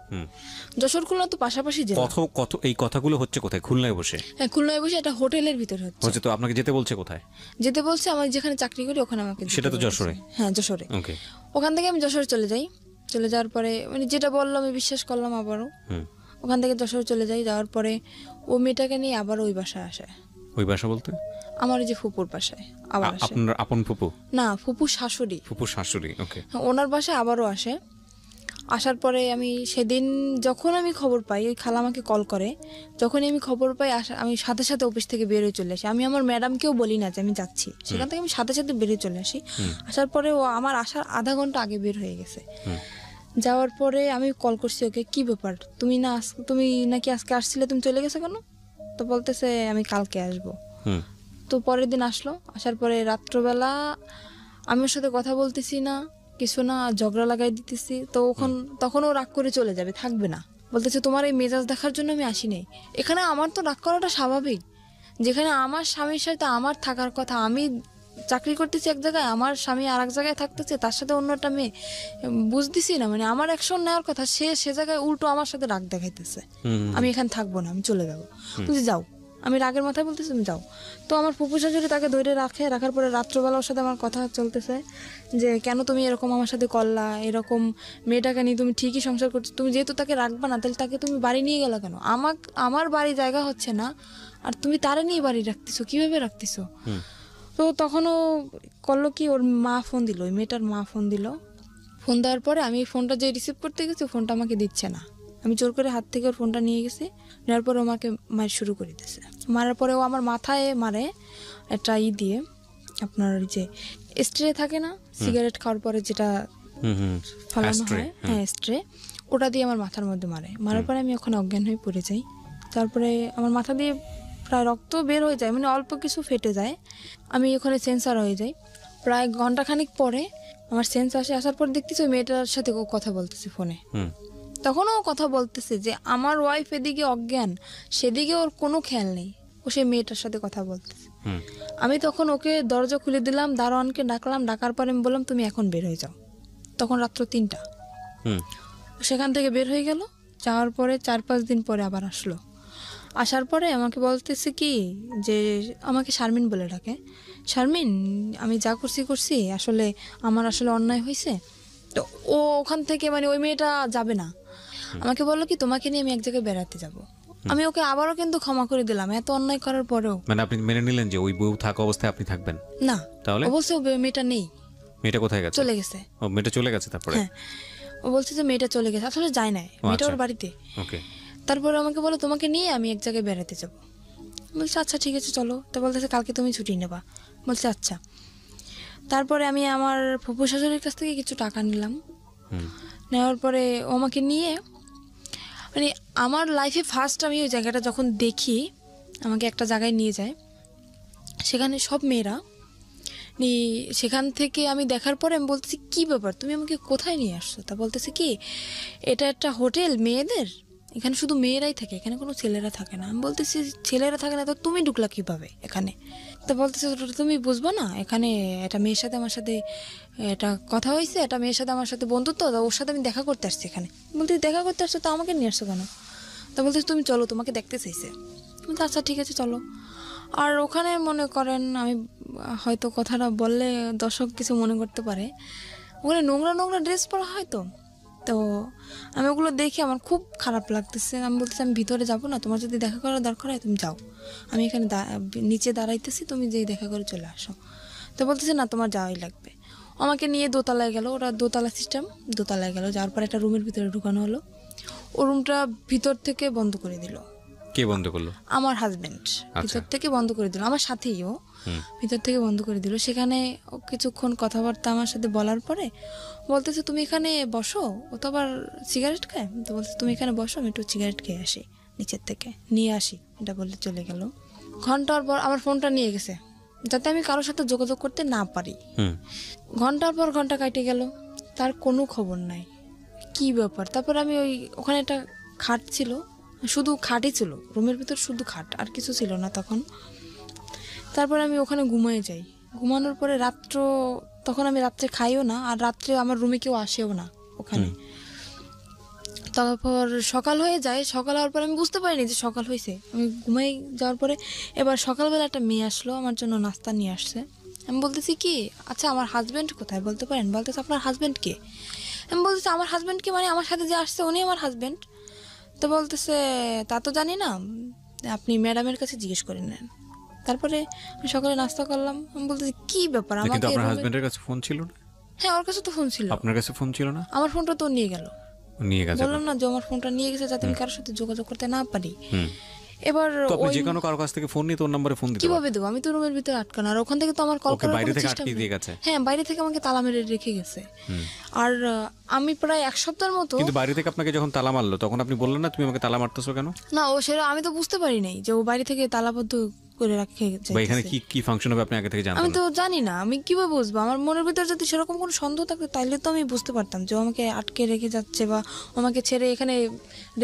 যশোর খুলনা তো পাশাপাশি জেলা। কত এই কথাগুলো হচ্ছে কোথায়? খুলনায় বসে? হ্যাঁ খুলনায় বসে একটা হোটেলের ভিতরে হচ্ছে। তো আপনাকে যেতে বলছে কোথায়? যেতে বলছে আমি যেখানে চাকরি করি ওখানে আমাকে। সেটা তো যশোরে? হ্যাঁ যশোরে। ওকে। ওখান থেকে আমি যশোরে চলে যাই। চলে যাওয়ার পরে মানে যেটা বললাম আমি বিশ্বাস করলাম আবারও। ওখান থেকে যশোরে চলে যাই। যাওয়ার পরে ও মেয়েটাকে নিয়ে আবার ওই বাসায় আসে। ওই বাসা বলতে? আমার ওই যে ফুপুর বাসায় আবার আসে। আপনার আপন ফুপু? না, ফুপুর শাশুড়ি। ফুপুর শাশুড়ি, ওকে। ওনার বাসায় আবারও আসে। আসার পরে আমি সেদিন যখন আমি খবর পাই, ওই খালা আমাকে কল করে, যখনই আমি খবর পাই আমি সাথে সাথে অফিস থেকে বেরিয়ে চলে আসি। আমি আমার ম্যাডামকেও বলি না যে আমি যাচ্ছি, সেখান থেকে আমি সাথে সাথে বেরিয়ে চলে আসি। আসার পরে ও আমার আসার আধা ঘন্টা আগে বের হয়ে গেছে। যাওয়ার পরে আমি কল করছি ওকে, কি ব্যাপার, তুমি নাকি আজকে আসছিলে, তুমি চলে গেছো কেন? তো বলতেছে আমি কালকে আসবো। তো পরের দিন আসলো। আসার পরে রাত্রবেলা আমি ওর সাথে কথা বলতেছি না, কিছু না, ঝগড়া লাগাই দিতেছি। তো তখন ও রাগ করে চলে যাবে, থাকবে না। বলতেছে তোমার এই মেজাজ দেখার জন্য আমি আসি নাই। এখানে আমার তো রাগ করাটা স্বাভাবিক, যেখানে আমার স্বামীর সাথে আমার থাকার কথা, আমি চাকরি করতেছি এক জায়গায়, আমার স্বামী আর এক জায়গায় থাকতেছে, তার সাথে অন্য একটা মেয়ে, বুঝতেছি না, মানে আমার অ্যাকশন নেওয়ার কথা, সে জায়গায় উল্টো আমার সাথে রাগ দেখাইতেছে। আমি এখানে থাকবো না, আমি চলে যাবো। বুঝি যাও, আমি রাগের মাথায় বলতেছি তুমি যাও। তো আমার ফুপু শাশুড়ি তাকে ধরে রাখার পরে রাত্রবেলা ওর সাথে আমার কথা চলতেছে যে কেন তুমি এরকম আমার সাথে করলা, এরকম মেয়েটাকে নিয়ে তুমি ঠিকই সংসার করছো, তুমি যেহেতু তাকে রাখবা না, তাহলে তাকে তুমি বাড়ি নিয়ে গেলা কেন? আমার বাড়ি জায়গা হচ্ছে না, আর তুমি তারে নিয়ে বাড়ি রাখতেছো, কিভাবে রাখতেছো? তো তখনও করলো কি, ওর মা ফোন দিল, ওই মেয়েটার মা ফোন দিল। ফোন দেওয়ার পরে আমি ফোনটা যে রিসিভ করতে গেছি, ফোনটা আমাকে দিচ্ছে না। আমি জোর করে হাত থেকে ওর ফোনটা নিয়ে গেছি, নেওয়ার পরে আমাকে মার শুরু করে দিতেছে। মারার পরে ও আমার মাথায় মারে একটা দিয়ে, আপনার ওই যে স্ট্রে থাকে না, সিগারেট খাওয়ার পরে যেটা ফালানো হয়, হ্যাঁ স্ট্রে, ওটা দিয়ে আমার মাথার মধ্যে মারার পরে আমি ওখানে অজ্ঞান হয়ে পড়ে যাই। তারপরে আমার মাথা দিয়ে প্রায় রক্ত বের হয়ে যায়, মানে অল্প কিছু ফেটে যায়। আমি ওখানে সেন্সার হয়ে যাই। প্রায় ঘন্টাখানিক পরে আমার সেন্স আসার পর দেখতেছি ওই মেয়েটার সাথে ও কথা বলতেছে ফোনে। তখনও ও কথা বলতেছে যে আমার ওয়াইফ এদিকে অজ্ঞান, সেদিকে ওর কোনো খেয়াল নেই, ও সেই মেয়েটার সাথে কথা বলতেছে। আমি তখন ওকে দরজা খুলে দিলাম, দারোয়ানকে ডাকলাম, ডাকার পরে আমি বললাম তুমি এখন বের হয়ে যাও। তখন রাত্র 3টা। সেখান থেকে বের হয়ে গেল। যাওয়ার পরে 4-5 দিন পরে আবার আসলো। আসার পরে আমাকে বলতেছে কি যে, আমাকে শারমিন বলে ডাকে, শারমিন আমি যা করছি আসলে আমার আসলে অন্যায় হয়েছে। তো ও ওখান থেকে, মানে ওই মেয়েটা যাবে না, আমাকে বললো কি তোমাকে নিয়ে আমি এক জায়গায় বেড়াতে যাব। আমি ওকে আবারও কিন্তু ক্ষমা করে দিলাম, এত অন্যায় করার পরেও। মানে আপনি মেনে নিলেন যে ওই বউ থাকা অবস্থায় আপনি থাকবেন না? তাহলে ও বলছে মেয়েটা নেই, মেয়েটা কোথায় গেছে? চলে গেছে। ও মেয়েটা চলে গেছে তারপরে? হ্যাঁ, ও বলছে যে মেয়েটা চলে গেছে, আসলে যায় না, মেয়েটা ওর বাড়িতে। ওকে। তারপরে আমাকে বলো তোমাকে নিয়ে আমি এক জায়গায় বেড়াতে যাব। বলছে আচ্ছা ঠিক আছে চলো। তো বলতেছে কালকে তুমি ছুটি নেবা। বলছে আচ্ছা। তারপরে আমি আমার ফুফু শাশুড়ির কাছ থেকে কিছু টাকা নিলাম। নেওয়ার পরে ও আমাকে নিয়ে, মানে আমার লাইফে ফার্স্ট আমি ওই জায়গাটা যখন দেখি, আমাকে একটা জায়গায় নিয়ে যায়, সেখানে সব মেয়েরা, সেখান থেকে আমি দেখার পরে আমি বলতেছি কি ব্যাপার, তুমি আমাকে কোথায় নিয়ে আসছো? তা বলতেছে কি এটা একটা হোটেল মেয়েদের, এখানে শুধু মেয়েরাই থাকে, এখানে কোনো ছেলেরা থাকে না। আমি বলতেছি ছেলেরা থাকে না তো তুমি ঢুকলা কিভাবে এখানে? তো বলতেছে তুমি বুঝবো না, এখানে একটা মেয়ের সাথে আমার সাথে এটা কথা হয়েছে, একটা মেয়ের সাথে আমার সাথে বন্ধুত্ব, ওর সাথে আমি দেখা করতে আসছি এখানে। বলতে দেখা করতে আসছো তো আমাকে নিয়ে আসছো কেন? তা বলতেছে তুমি চলো, তোমাকে দেখতে চাইছে। বলতে আচ্ছা ঠিক আছে চলো। আর ওখানে মনে করেন, আমি হয়তো কথাটা বললে দর্শক কিছু মনে করতে পারে, ওখানে নোংরা নোংরা ড্রেস পরা হয়, তো আমি ওগুলো দেখে আমার খুব খারাপ লাগতেছে। আমি বলতেছি আমি ভিতরে যাবো না, তোমার যদি দেখা করার দরকার হয় তুমি যাও, আমি এখানে নিচে দাঁড়াইতেছি, তুমি যেই দেখা করে চলে আসো। তো বলতেছে না তোমার যাওয়াই লাগবে। আমাকে নিয়ে দোতলায় গেল, ওরা দোতলা সিস্টেম, দোতলায় গেল। যাওয়ার পর একটা রুমের ভিতরে ঢুকানো হলো, ও রুমটা ভিতর থেকে বন্ধ করে দিল। কে বন্ধ করলো? আমার হাজবেন্ড ভিতর থেকে বন্ধ করে দিল, আমার সাথেই ও ভিতর থেকে বন্ধ করে দিল। সেখানে ও কিছুক্ষণ কথাবার্তা আমার সাথে বলার পরে বলতেছে তুমি এখানে বসো, ও তো আবার সিগারেট খায়, তো বলতেছে তুমি এখানে বসো, আমি একটু সিগারেট খেয়ে আসি, নিচের থেকে নিয়ে আসি, এটা বলে চলে গেল। ঘন্টার পর আমার ফোনটা নিয়ে গেছে যাতে আমি কারোর সাথে যোগাযোগ করতে না পারি। ঘন্টার পর ঘন্টা কাটে গেল, তার কোনো খবর নাই, কি ব্যাপার। তারপর আমি ওখানে একটা খাট ছিল, শুধু খাটই ছিল, রুমের ভিতর শুধু খাট, আর কিছু ছিল না তখন। তারপরে আমি ওখানে ঘুমিয়ে যাই। ঘুমানোর পরে তখন আমি রাত্রে খাইও না, আর রাত্রে আমার রুমে কেউ আসেও না ওখানে। তারপর সকাল হয়ে যায়, সকাল হওয়ার পরে আমি বুঝতে পারিনি যে সকাল হয়েছে। আমি ঘুমাই যাওয়ার পরে এবার সকালবেলা একটা মেয়ে আসলো, আমার জন্য নাস্তা নিয়ে আসছে। আমি বলতেছি কি আচ্ছা আমার হাজব্যান্ড কোথায় বলতে পারেন? বলতেছে আপনার হাজব্যান্ড কে? আমি বলতেছি আমার হাজব্যান্ড কে মানে আমার সাথে যে আসছে উনি আমার হাজব্যান্ড। তো বলতেছে তা তো জানি না, আপনি ম্যাডামের কাছে জিজ্ঞেস করে নেন। তারপরে আমি সকালে নাস্তা করলাম, আমি বলতেছি কি ব্যাপার কিন্তু আমাকে আপনার এভাবে- হাজবেন্ডের কাছে ফোন ছিল না? হ্যাঁ ওর কাছে তো ফোন ছিল, আপনার কাছে ফোন ছিল না? আমার ফোনটা তো নিয়ে গেল। নিয়ে গেছে। বললাম না যে আমার ফোনটা নিয়ে গেছে যাতে আমি কারোর সাথে যোগাযোগ করতে না পারি। হুম। এবার তো আপনি ওই যে কোনো কারো কাছ থেকে ফোন নিয়ে তোর নম্বরে ফোন দিতে পারেন। কিভাবে দেবো, আমি তো রুমের ভিতরে আটকানো, আর ওখান থেকে তো আমার কল ওকে করার বাইরে কোনো থেকে সিস্টেম আটকে দিয়ে নেই। গেছে। হ্যাঁ বাইরে থেকে আমাকে তালা মেরে রেখে গেছে। আর আমি প্রায় এক সপ্তাহের মতো, কিন্তু বাইরে থেকে আপনাকে যখন তালা মারলো তখন আপনি বললেন না তুমি আমাকে তালা মারতেছো কেন? না ও সেটা আমি তো বুঝতে পারি নাই যে ও বাইরে থেকে তালাবদ্ধ করে রেখে বা এখানে যাইতেছে। কি কি ফাংশন হবে আপনি আগে থেকে জানতেন আমি না? তো জানি না, আমি কিভাবে বুঝবো? আমার মনের ভিতর যদি সেরকম কোনো সন্দেহ থাকতো তাইলে তো আমি বুঝতে পারতাম যে ও আমাকে আটকে রেখে যাচ্ছে বা ও আমাকে ছেড়ে এখানে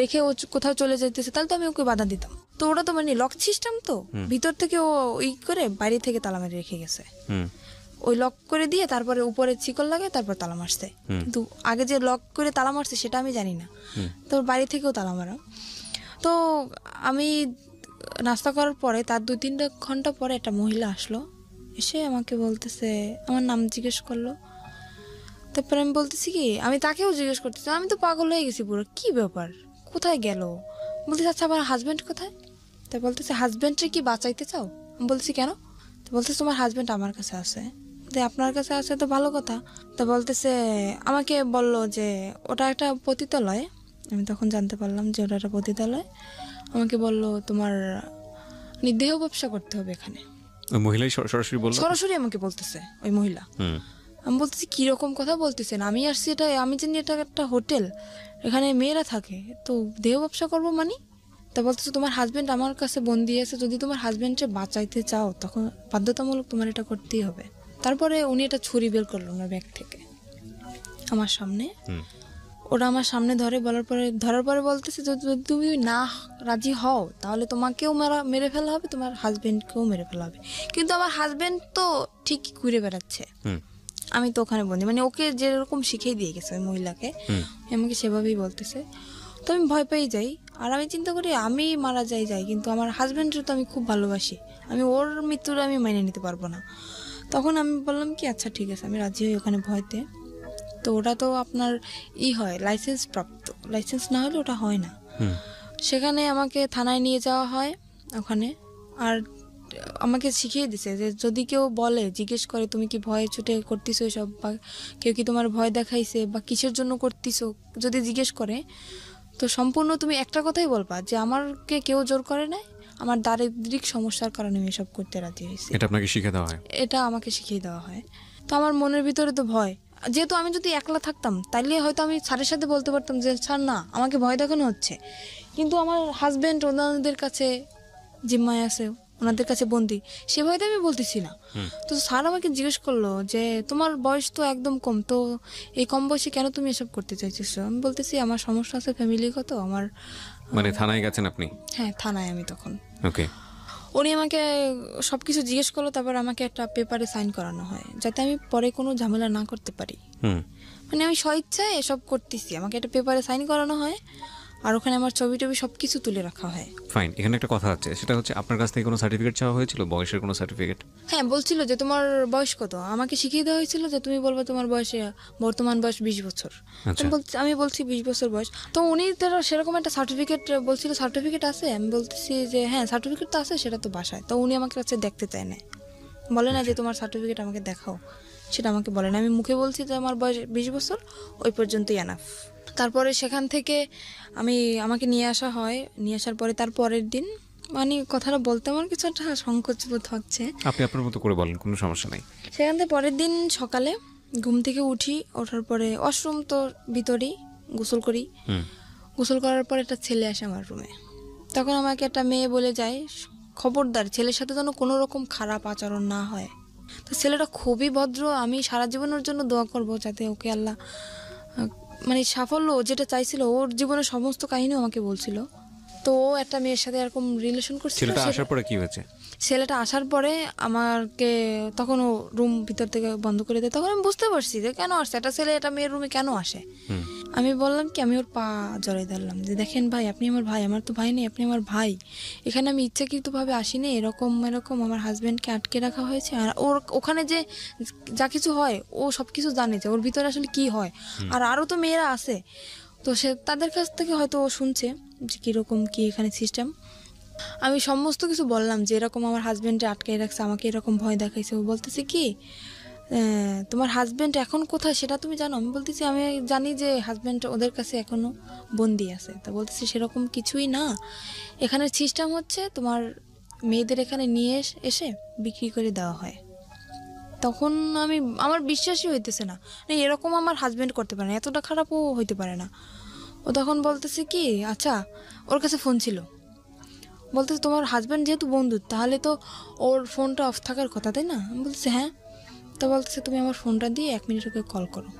রেখে ও কোথাও চলে যাইতেছে, তাহলে তো আমি ওকে বাধা দিতাম। তো ওটা তো মানে লক সিস্টেম, তো ভিতর থেকে ও ই করে বাইরে থেকে তালা মেরে রেখে গেছে। হুম। ওই লক করে দিয়ে তারপরে উপরে চিকল লাগে তারপর তালা মারছে। কিন্তু আগে যে লক করে তালা মারছে সেটা আমি জানি না, তো বাড়ি থেকেও তালা মারা। তো আমি নাস্তা করার পরে তার 2-3 ঘন্টা পরে একটা মহিলা আসলো, এসে আমাকে বলতেছে, আমার নাম জিজ্ঞেস করলো। তারপরে আমি বলতেছি কি, আমি তাকেও জিজ্ঞেস করতেছি, আমি তো পাগল হয়ে গেছি পুরো, কি ব্যাপার, কোথায় গেল? বলতেছে আচ্ছা আমার হাজব্যান্ড কোথায়? তা বলতেছে হাজব্যান্ডকে কি বাঁচাইতে চাও? আমি বলতেছি কেন? তো বলতেছে তোমার হাজব্যান্ড আমার কাছে আছে। তো আপনার কাছে আছে তো ভালো কথা। তো বলতেছে, আমাকে বলল যে ওটা একটা পতিতালয়। আমি তখন জানতে পারলাম যে ওটা একটা পতিতালয়। আমাকে বলল তোমার দেহ ব্যবসা করতে হবে এখানে। ওই মহিলাই সরাসরি বললো? সরাসরি আমাকে বলতেছে ওই মহিলা। হুম। আমি বলতেছি কিরকম কথা বলতেছেন, আমি আসছি এটা, আমি জানি এটা একটা হোটেল, এখানে মেয়েরা থাকে, তো দেহ ব্যবসা করবো মানে? তা বলতেছে তোমার হাজবেন্ড আমার কাছে বন্দি আছে, যদি তোমার হাজবেন্ডকে বাঁচাইতে চাও তখন বাধ্যতামূলক তোমার এটা করতেই হবে। তারপরে উনি একটা ছুরি বের করলো ওনার ব্যাগ থেকে আমার সামনে। হুম। ওরা আমার সামনে ধরার পরে বলতেছে যদি তুমি না রাজি হও তাহলে তোমাকেও মেরে ফেলা হবে, তোমার হাজবেন্ডকেও মেরে ফেলা হবে। কিন্তু আমার হাজবেন্ড তো ঠিকই ঘুরে বেড়াচ্ছে, হুম। আমি তো ওখানে বন্দি, মানে ওকে যেরকম শিখিয়ে দিয়ে গেছে ওই মহিলাকে, আমাকে সেভাবেই বলতেছে। তো আমি ভয় পেয়ে যাই, আর আমি চিন্তা করি আমি মারা যাই, কিন্তু আমার হাজব্যান্ডের তো আমি খুব ভালোবাসি, আমি ওর মৃত্যুর আমি মেনে নিতে পারবো না। তখন আমি বললাম কি আচ্ছা ঠিক আছে, আমি রাজি হই ওখানে ভয়তে। তো ওটা তো আপনার হয় লাইসেন্স প্রাপ্ত, লাইসেন্স না হলে ওটা হয় না। সেখানে আমাকে থানায় নিয়ে যাওয়া হয় ওখানে, আর আমাকে শিখিয়ে দিছে যে যদি কেউ বলে, জিজ্ঞেস করে তুমি কি ভয়ে ছুটে করতেছো এসব, বা কেউ কি তোমার ভয় দেখাইছে বা কিসের জন্য করতেছো, যদি জিজ্ঞেস করে তো সম্পূর্ণ তুমি একটা কথাই বলবা যে আমাকে কেউ জোর করে নাই, আমার দারিদ্রিক সমস্যার কারণে আমি এসব করতে রাজি হয়েছি। এটা আপনাকে শিখে দেওয়া হয়? এটা আমাকে শিখিয়ে দেওয়া হয়। তো আমার মনের ভিতরে তো ভয়, যেহেতু আমি যদি একলা থাকতাম তাইলে হয়তো আমি স্যারের সাথে বলতে পারতাম যে স্যার না আমাকে ভয় দেখানো হচ্ছে, কিন্তু আমার হাজব্যান্ড ওনাদের কাছে জিম্মায় আছে, ওনাদের কাছে বন্দি, সে ভয়তে আমি বলতেছি না। তো স্যার আমাকে জিজ্ঞেস করলো যে তোমার বয়স তো একদম কম, তো এই কম বয়সে কেন তুমি এসব করতে চাইছিস? আমি বলতেছি আমার সমস্যা আছে ফ্যামিলিগত, আমার মানে থানায় গেছেন আপনি? হ্যাঁ থানায় আমি তখন। ওকে। উনি আমাকে সব কিছু জিজ্ঞেস করলো, তারপর আমাকে একটা পেপারে সাইন করানো হয় যাতে আমি পরে কোনো ঝামেলা না করতে পারি। মানে আমি স্বইচ্ছায় এসব করতেছি, আমাকে একটা পেপারে সাইন করানো হয়, আর ওখানে আমার ছবি টবি সব কিছু তুলে রাখা হয়। ফাইন। এখানে একটা কথা আছে, সেটা হচ্ছে আপনার কাছ থেকে কোনো সার্টিফিকেট চাওয়া হয়েছিল, বয়সের কোনো সার্টিফিকেট? হ্যাঁ বলছিল যে তোমার বয়স কত, আমাকে শিখিয়ে দেওয়া হয়েছিল যে তুমি বলবে তোমার বয়সে বর্তমান বয়স 20 বছর। আচ্ছা। আমি বলছি 20 বছর বয়স। তো উনি তারা সেরকম একটা সার্টিফিকেট বলছিল, সার্টিফিকেট আছে? আমি বলতেছি যে হ্যাঁ সার্টিফিকেট তো আছে, সেটা তো বাসায়। তো উনি আমাকে কাছে দেখতে চায় না, বলে না যে তোমার সার্টিফিকেট আমাকে দেখাও, সেটা আমাকে বলে না। আমি মুখে বলছি যে আমার বয়স 20 বছর, ওই পর্যন্তই এনাফ। তারপরে সেখান থেকে আমাকে নিয়ে আসা হয়, নিয়ে আসার পরে তার পরের দিন, মানে কথাটা বলতে আমার কিছু একটা সংকোচ বোধ হচ্ছে, আপনি আপনার মতো করে বলেন, কোনো সমস্যা নাই। সেখান থেকে পরের দিন সকালে ঘুম থেকে উঠি, ওঠার পরে ওয়াশরুম তো ভিতরেই, গোসল করি। গোসল করার পর একটা ছেলে আসে আমার রুমে। তখন আমাকে একটা মেয়ে বলে যায় খবরদার ছেলের সাথে যেন কোনো রকম খারাপ আচরণ না হয়। তো ছেলেটা খুবই ভদ্র, আমি সারা জীবনের জন্য দোয়া করব যাতে ওকে আল্লাহ মানে সাফল্য যেটা চাইছিল, ওর জীবনের সমস্ত কাহিনী আমাকে বলছিল। তো ও একটা মেয়ের সাথে এরকম রিলেশন করছিল। ছেলেটা আসার পরে কি হয়েছে? ছেলেটা আসার পরে আমাকে তখন ও রুম ভিতর থেকে বন্ধ করে দেয়। তখন আমি বুঝতে পারছি যে কেন আসছে একটা ছেলে এটা মেয়ের রুমে কেন আসে। আমি বললাম কি, আমি ওর পা জড়াই ধরলাম যে দেখেন ভাই, আপনি আমার ভাই, আমার তো ভাই নেই, আপনি আমার ভাই, এখানে আমি ইচ্ছাকৃতভাবে আসিনি, এরকম আমার হাজব্যান্ডকে আটকে রাখা হয়েছে, আর ওর ওখানে যে যা কিছু হয় ও সব কিছু জানে যে ওর ভিতরে আসলে কি হয়, আর আরও তো মেয়েরা আছে, তো সে তাদের কাছ থেকে হয়তো ও শুনছে যে কীরকম কী এখানে সিস্টেম। আমি সমস্ত কিছু বললাম যে এরকম আমার হাজব্যান্ডে আটকাই রাখছে, আমাকে এরকম ভয় দেখাইছে। ও বলতেছে কি তোমার হাজব্যান্ড এখন কোথায় সেটা তুমি জানো? আমি বলতেছি আমি জানি যে হাজব্যান্ড ওদের কাছে এখনো বন্দি আছে। তা বলতেছি সেরকম কিছুই না, এখানে সিস্টেম হচ্ছে তোমার মেয়েদের এখানে নিয়ে এসে বিক্রি করে দেওয়া হয়। তখন আমার বিশ্বাসই হইতেছে না, না এরকম আমার হাজব্যান্ড করতে পারে না, এতটা খারাপও হইতে পারে না। ও তখন বলতেছে কি আচ্ছা, ওর কাছে ফোন ছিল, বলতেছে তোমার হাজব্যান্ড যেহেতু বন্ধু তাহলে তো ওর ফোনটা অফ থাকার কথা, তাই না? আমি বলতেছি হ্যাঁ। তো বলতেছে তুমি আমার ফোনটা দিয়ে 1 মিনিট ওকে কল করো।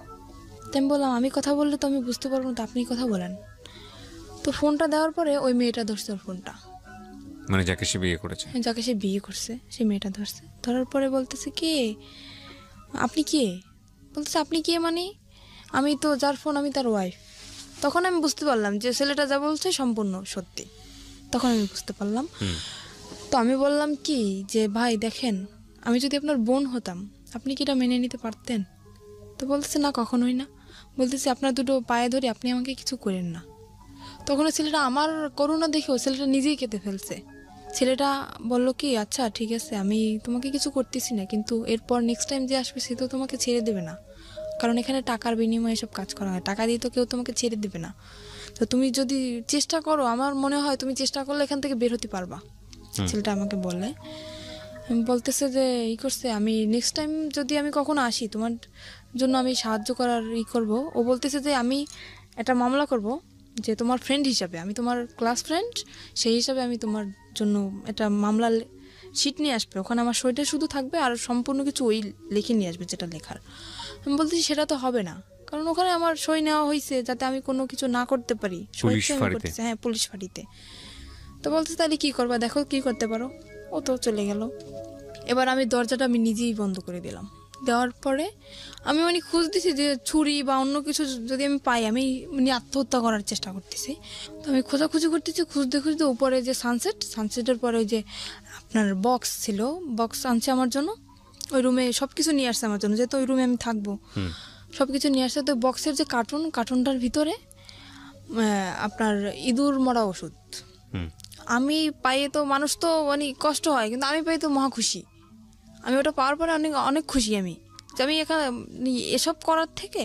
তো আমি বললাম আমি কথা বললে তো আমি বুঝতে পারবো না, তো আপনি কথা বলেন। তো ফোনটা দেওয়ার পরে ওই মেয়েটা ধরছে ওর ফোনটা, মানে যাকে সে বিয়ে করেছে। যাকে সে বিয়ে করছে সেই মেয়েটা ধরছে। ধরার পরে বলতেছে কি আপনি কে? বলতেছে আপনি কে মানে? আমি তো যার ফোন আমি তার ওয়াইফ। তখন আমি বুঝতে পারলাম যে ছেলেটা যা বলছে সম্পূর্ণ সত্যি। তখন আমি বুঝতে পারলাম। তো আমি বললাম কি যে ভাই দেখেন, আমি যদি আপনার বোন হতাম আপনি কি এটা মেনে নিতে পারতেন? তো বলতেছে না কখনোই না। বলতেছে আপনার দুটো পায়ে ধরে আপনি আমাকে কিছু করেন না। তখন ছেলেটা আমার করুণা দেখেও ছেলেটা নিজেই কেঁদে ফেলছে। ছেলেটা বলল কি আচ্ছা ঠিক আছে আমি তোমাকে কিছু করতেছি না, কিন্তু এরপর নেক্সট টাইম যে আসবে সে তো তোমাকে ছেড়ে দেবে না, কারণ এখানে টাকার বিনিময়ে সব কাজ করা হয়, টাকা দিয়ে তো কেউ তোমাকে ছেড়ে দেবে না। তো তুমি যদি চেষ্টা করো, আমার মনে হয় তুমি চেষ্টা করলে এখান থেকে বের হতে পারবা। ছেলেটা আমাকে বলে বলতেছে যে করছে আমি নেক্সট টাইম যদি আমি কখনো আসি তোমার জন্য আমি সাহায্য করার করব। ও বলতেছে যে আমি একটা মামলা করব, যে তোমার ফ্রেন্ড হিসাবে, আমি তোমার ক্লাস ফ্রেন্ড সেই হিসাবে আমি তোমার জন্য একটা মামলা শিট নিয়ে আসবে, ওখানে আমার সইটা শুধু থাকবে আর সম্পূর্ণ কিছু ওই লিখে নিয়ে আসবে যেটা লেখার। আমি বলতেছি সেটা তো হবে না, কারণ ওখানে আমার সই নেওয়া হয়েছে যাতে আমি কোনো কিছু না করতে পারি। হ্যাঁ পুলিশ ফাঁড়িতে। তো বলতেছে তাহলে কী করবা, দেখো কী করতে পারো। ও তো চলে গেল। এবার আমি দরজাটা আমি নিজেই বন্ধ করে দিলাম। দেওয়ার পরে আমি খুঁজতেছি যে ছুরি বা অন্য কিছু যদি আমি পাই, আমি আত্মহত্যা করার চেষ্টা করতেছি। তো আমি খোঁজাখুঁজি করতেছি, খুঁজতে খুঁজতে উপরে যে সানসেটের পরে ওই যে আপনার বক্স ছিল, বক্স আনছে আমার জন্য, ওই রুমে সব কিছু নিয়ে আসছে আমার জন্য, যেহেতু ওই রুমে আমি থাকবো। সব কিছু নিয়ে আসছে। তো বক্সের যে কার্টুনটার ভিতরে আপনার ইঁদুর মরা ওষুধ। আমি পাইয়ে তো মানুষ তো কষ্ট হয়, কিন্তু আমি পাই তো মহা খুশি। আমি ওটা পাওয়ার পরে অনেক অনেক খুশি আমি, যে আমি এখানে এসব করার থেকে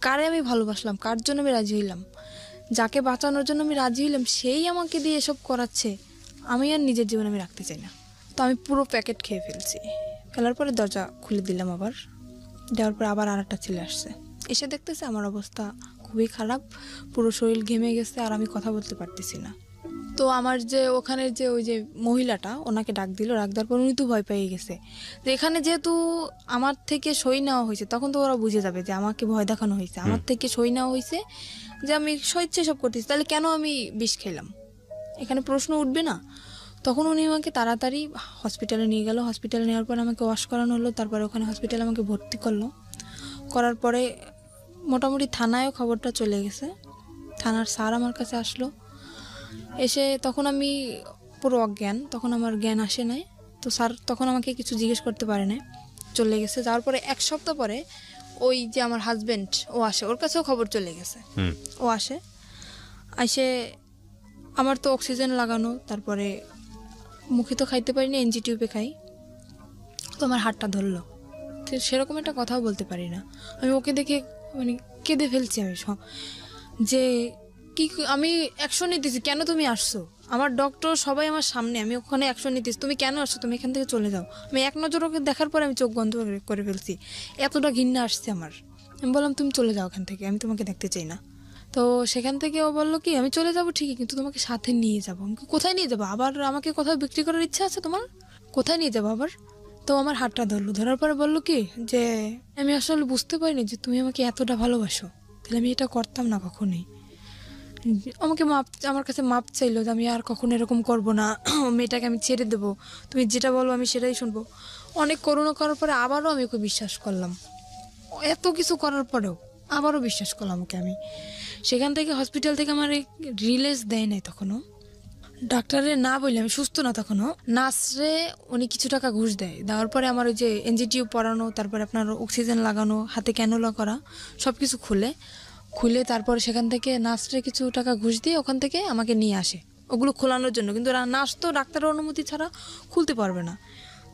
কারে আমি ভালোবাসলাম, কার জন্য আমি রাজি হইলাম, যাকে বাঁচানোর জন্য আমি রাজি হইলাম সেই আমাকে দিয়ে এসব করাচ্ছে, আমি আর নিজের জীবন আমি রাখতে চাই না। তো আমি পুরো প্যাকেট খেয়ে ফেলার পরে দরজা খুলে দিলাম। আবার দেওয়ার পর আবার আরেকটা ছেলে আসছে, এসে দেখতেছে আমার অবস্থা খুবই খারাপ, পুরো শরীর ঘেমে গেছে আর আমি কথা বলতে পারতেছি না। তো আমার যে ওখানের যে ওই যে মহিলাটা ওনাকে ডাক দেওয়ার পর উনি তো ভয় পেয়ে গেছে যে এখানে যেহেতু আমার থেকে সই নেওয়া হয়েছে, তখন তো ওরা বুঝে যাবে যে আমাকে ভয় দেখানো হয়েছে, আমার থেকে সই নেওয়া হয়েছে যে আমি স্বেচ্ছা সব করতেছি, তাহলে কেন আমি বিষ খেলাম, এখানে প্রশ্ন উঠবে না। তখন উনি আমাকে তাড়াতাড়ি হসপিটালে নিয়ে গেল। হসপিটালে নেওয়ার পর আমাকে ওয়াশ করানো হলো, তারপরে ওখানে হসপিটালে আমাকে ভর্তি করার পরে মোটামুটি থানায়ও খবরটা চলে গেছে। থানার স্যার আমার কাছে আসলো, এসে তখন আমি পুরো অজ্ঞান, তখন আমার জ্ঞান আসে নাই। তো স্যার তখন আমাকে কিছু জিজ্ঞেস করতে পারে না, চলে গেছে। যাওয়ার পরে 1 সপ্তাহ পরে ওই যে আমার হাজব্যান্ড ও আসে, ওর কাছেও খবর চলে গেছে। ও আসে আমার তো অক্সিজেন লাগানো, তারপরে মুখে তো খাইতে পারি না, এনজি টিউবে খাই। তো আমার হাতটা ধরলো, সেরকম একটা কথাও বলতে পারি না। আমি ওকে দেখে কেঁদে ফেলছি আমি যে কি আমি অ্যাকশন নিতেছি, কেন তুমি আসছো, আমার ডক্টর সবাই আমার সামনে, আমি ওখানে অ্যাকশন নিতেছি, তুমি কেন আসছো, তুমি এখান থেকে চলে যাও। আমি এক নজর ওকে দেখার পরে আমি চোখ বন্ধ করে ফেলছি, এতটা ঘৃণা আসছে আমার। আমি বললাম তুমি চলে যাও এখান থেকে, আমি তোমাকে দেখতে চাই না। তো সেখান থেকে ও বললো কি আমি চলে যাবো ঠিকই, কিন্তু তোমাকে সাথে নিয়ে যাবো। আমি কোথায় নিয়ে যাবো, আবার আমাকে কোথাও বিক্রি করার ইচ্ছা আছে তোমার, কোথায় নিয়ে যাবো আবার? তো আমার হাতটা ধরার পরে বললো কি যে আমি আসলে বুঝতে পারিনি যে তুমি আমাকে এতটা ভালোবাসো, তাহলে আমি এটা করতাম না কখনোই। আমার কাছে মাপ চাইলো যে আমি আর কখনো এরকম করবো না, মেয়েটাকে আমি ছেড়ে দেবো, তুমি যেটা বলবো আমি সেটাই শুনবো। অনেক করুণা করার পরে আবারও আমি ওকে বিশ্বাস করলাম, এত কিছু করার পরেও আবারও বিশ্বাস করলাম ওকে আমি। সেখান থেকে হসপিটাল থেকে আমার রিলিজ দেয় নাই তখনও, ডাক্তারে না বললে আমি সুস্থ না তখনও, নার্সরে উনি কিছু টাকা ঘুষ দেওয়ার পরে আমার ওই যে এনজিটিউ পরানো, তারপরে আপনার অক্সিজেন লাগানো, হাতে ক্যানুলা করা, সব কিছু খুলে তারপর সেখান থেকে নার্সরে কিছু টাকা ঘুষ দিয়ে ওখান থেকে আমাকে নিয়ে আসে ওগুলো খোলানোর জন্য, কিন্তু নার্স তো ডাক্তারের অনুমতি ছাড়া খুলতে পারবে না।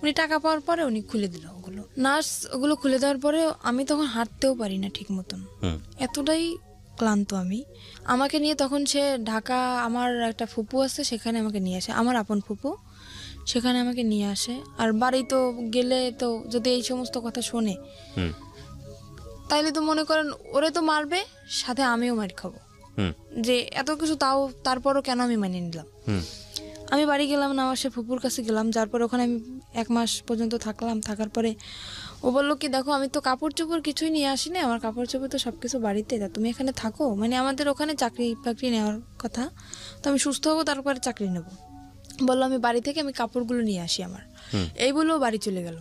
উনি টাকা পাওয়ার পরে উনি খুলে দিল ওগুলো। নার্স ওগুলো খুলে দেওয়ার পরে আমি তখন হাঁটতেও পারি না ঠিক মতন, এতটাই ক্লান্ত আমি। আমাকে নিয়ে তখন সে ঢাকা, আমার একটা ফুপু আছে সেখানে আমাকে নিয়ে আসে, আমার আপন ফুপু, সেখানে আমাকে নিয়ে আসে। আর বাড়ি তো গেলে তো যদি এই সমস্ত কথা শোনে তাইলে তো মনে করেন ওরে তো মারবে, সাথে আমিও মার খাবো, যে এত কিছু তাও তারপরও কেন আমি মানিয়ে নিলাম। আমি বাড়ি গেলাম না, আমার সে ফুপুর কাছে গেলাম, যার পরে ওখানে আমি 1 মাস পর্যন্ত থাকলাম। থাকার পরে ও বললো কি, দেখো আমি তো কাপড় চোপড় কিছুই নিয়ে আসি না, আমার কাপড় চোপড় তো সব কিছু বাড়িতে, তা তুমি এখানে থাকো, মানে আমাদের ওখানে চাকরি বাকরি নেওয়ার কথা, তো আমি সুস্থ হবো তারপরে চাকরি নেব। বললো আমি বাড়ি থেকে আমি কাপড়গুলো নিয়ে আসি আমার, এই বলেও বাড়ি চলে গেল।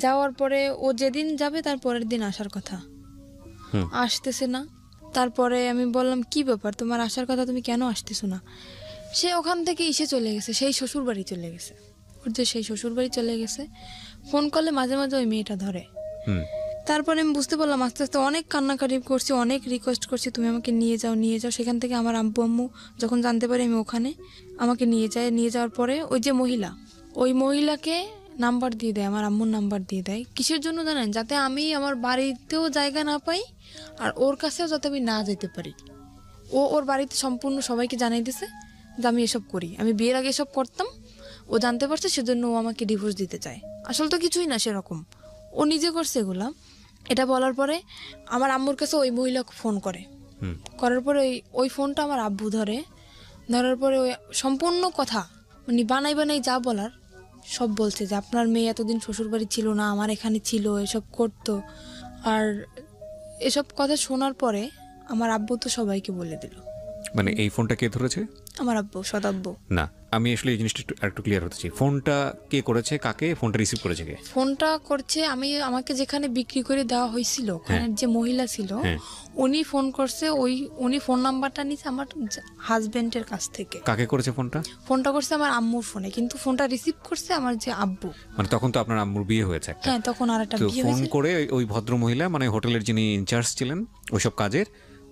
যাওয়ার পরে ও যেদিন যাবে তার পরের দিন আসার কথা, আসতেছে না। তারপরে আমি বললাম কি ব্যাপার, তোমার আসার কথা, তুমি কেন আসতেছো না? সে ওখান থেকে এসে চলে গেছে, সেই শ্বশুর বাড়ি চলে গেছে, ওর যে সেই শ্বশুর বাড়ি চলে গেছে। ফোন করলে মাঝে মাঝে ওই মেয়েটা ধরে। তারপরে আমি বুঝতে পারলাম আস্তে আস্তে, অনেক কান্নাকাটি করছি, অনেক রিকোয়েস্ট করছি তুমি আমাকে নিয়ে যাও নিয়ে যাও। সেখান থেকে আমার আব্বু আম্মু যখন জানতে পারি আমি ওখানে, আমাকে নিয়ে যায়। নিয়ে যাওয়ার পরে ওই যে মহিলা, ওই মহিলাকে নাম্বার দিয়ে দেয়, আমার আম্মুর নাম্বার দিয়ে দেয়। কিসের জন্য জানেন? যাতে আমি আমার বাড়িতেও জায়গা না পাই, আর ওর কাছেও যাতে আমি না যেতে পারি। ও ওর বাড়িতে সম্পূর্ণ সবাইকে জানাই দিছে যে আমি এসব করি, আমি বিয়ের আগে এসব করতাম, ও জানতে পারছে, সেজন্য ও আমাকে ডিভোর্স দিতে চায়। আসলে তো কিছুই না সেরকম, ও নিজে করছে এগুলা। এটা বলার পরে আমার আম্মুর কাছে ওই মহিলা ফোন করে, করার পরে ওই ফোনটা আমার আব্বু ধরে। ধরার পরে ওই সম্পূর্ণ কথা মানে বানাই বানাই যা বলার সব বলছে, যে আপনার মেয়ে এতদিন শ্বশুরবাড়ি ছিল না, আমার এখানে ছিল, এসব করতো। আর এসব কথা শোনার পরে আমার আব্বু তো সবাইকে বলে দিল। মানে এই ফোনটা কে ধরেছে? আমার আব্বু, সদাব্বু। না, আমি আসলে এই জিনিসটা একটু ক্লিয়ার হতে চাই। ফোনটা কে করেছে, কাকে ফোনটা রিসিভ করেছে কে? ফোনটা করছে আমাকে যেখানে বিক্রি করে দেওয়া হয়েছিল, ওখানে যে মহিলা ছিল উনি ফোন করছে। উনি ফোন নাম্বারটা নিছে আমার হাজবেন্ডের কাছ থেকে। কাকে করেছে ফোনটা? ফোনটা করছে আমার আম্মুর ফোনে, কিন্তু ফোনটা রিসিভ করছে আমার যে আব্বু। মানে তখন তো আপনার আম্মুর বিয়ে হয়েছে একটা। হ্যাঁ, তখন আর একটা বিয়ে ফোন হয়েছে। করে ওই ভদ্র মহিলা, মানে হোটেলের যিনি ইনচার্জ ছিলেন ওইসব কাজের,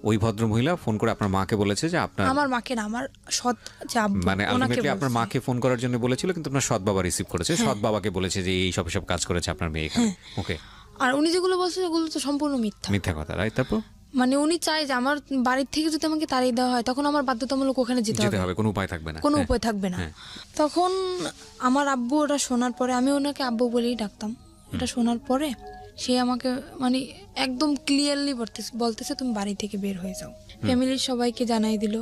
ওই ভদ্র মহিলা ফোন করে আপনার মাকে বলেছে যে আপনার, আমার মাকে না, আমার সৎ যে আব্বু, মানে আলটিমেটলি আপনার মাকে ফোন করার জন্য বলেছিল, কিন্তু আপনার সৎ বাবা রিসিভ করেছে। সৎ বাবাকে বলেছে যে এই সব কাজ করেছে আপনার মেয়ে এখানে। ওকে। আর উনি যেগুলো বলছে সেগুলো তো সম্পূর্ণ মিথ্যা। মিথ্যা কথা, রাইট? তারপর মানে উনি চায় যে আমার বাড়ির থেকে যদি আমাকে তাড়িয়ে দেওয়া হয় তখন আমার বাধ্যতামূলক ওখানে যেতে হবে, কোনো উপায় থাকবে না, কোনো উপায় থাকবে না। তখন আমার আব্বু ওটা শোনার পরে, আমি ওনাকে আব্বু বলেই ডাকতাম, এটা শোনার পরে সে আমাকে মানে একদম ক্লিয়ারলি বলতেছে তুমি বাড়ি থেকে বের হয়ে যাও। ফ্যামিলির সবাইকে জানাই দিল।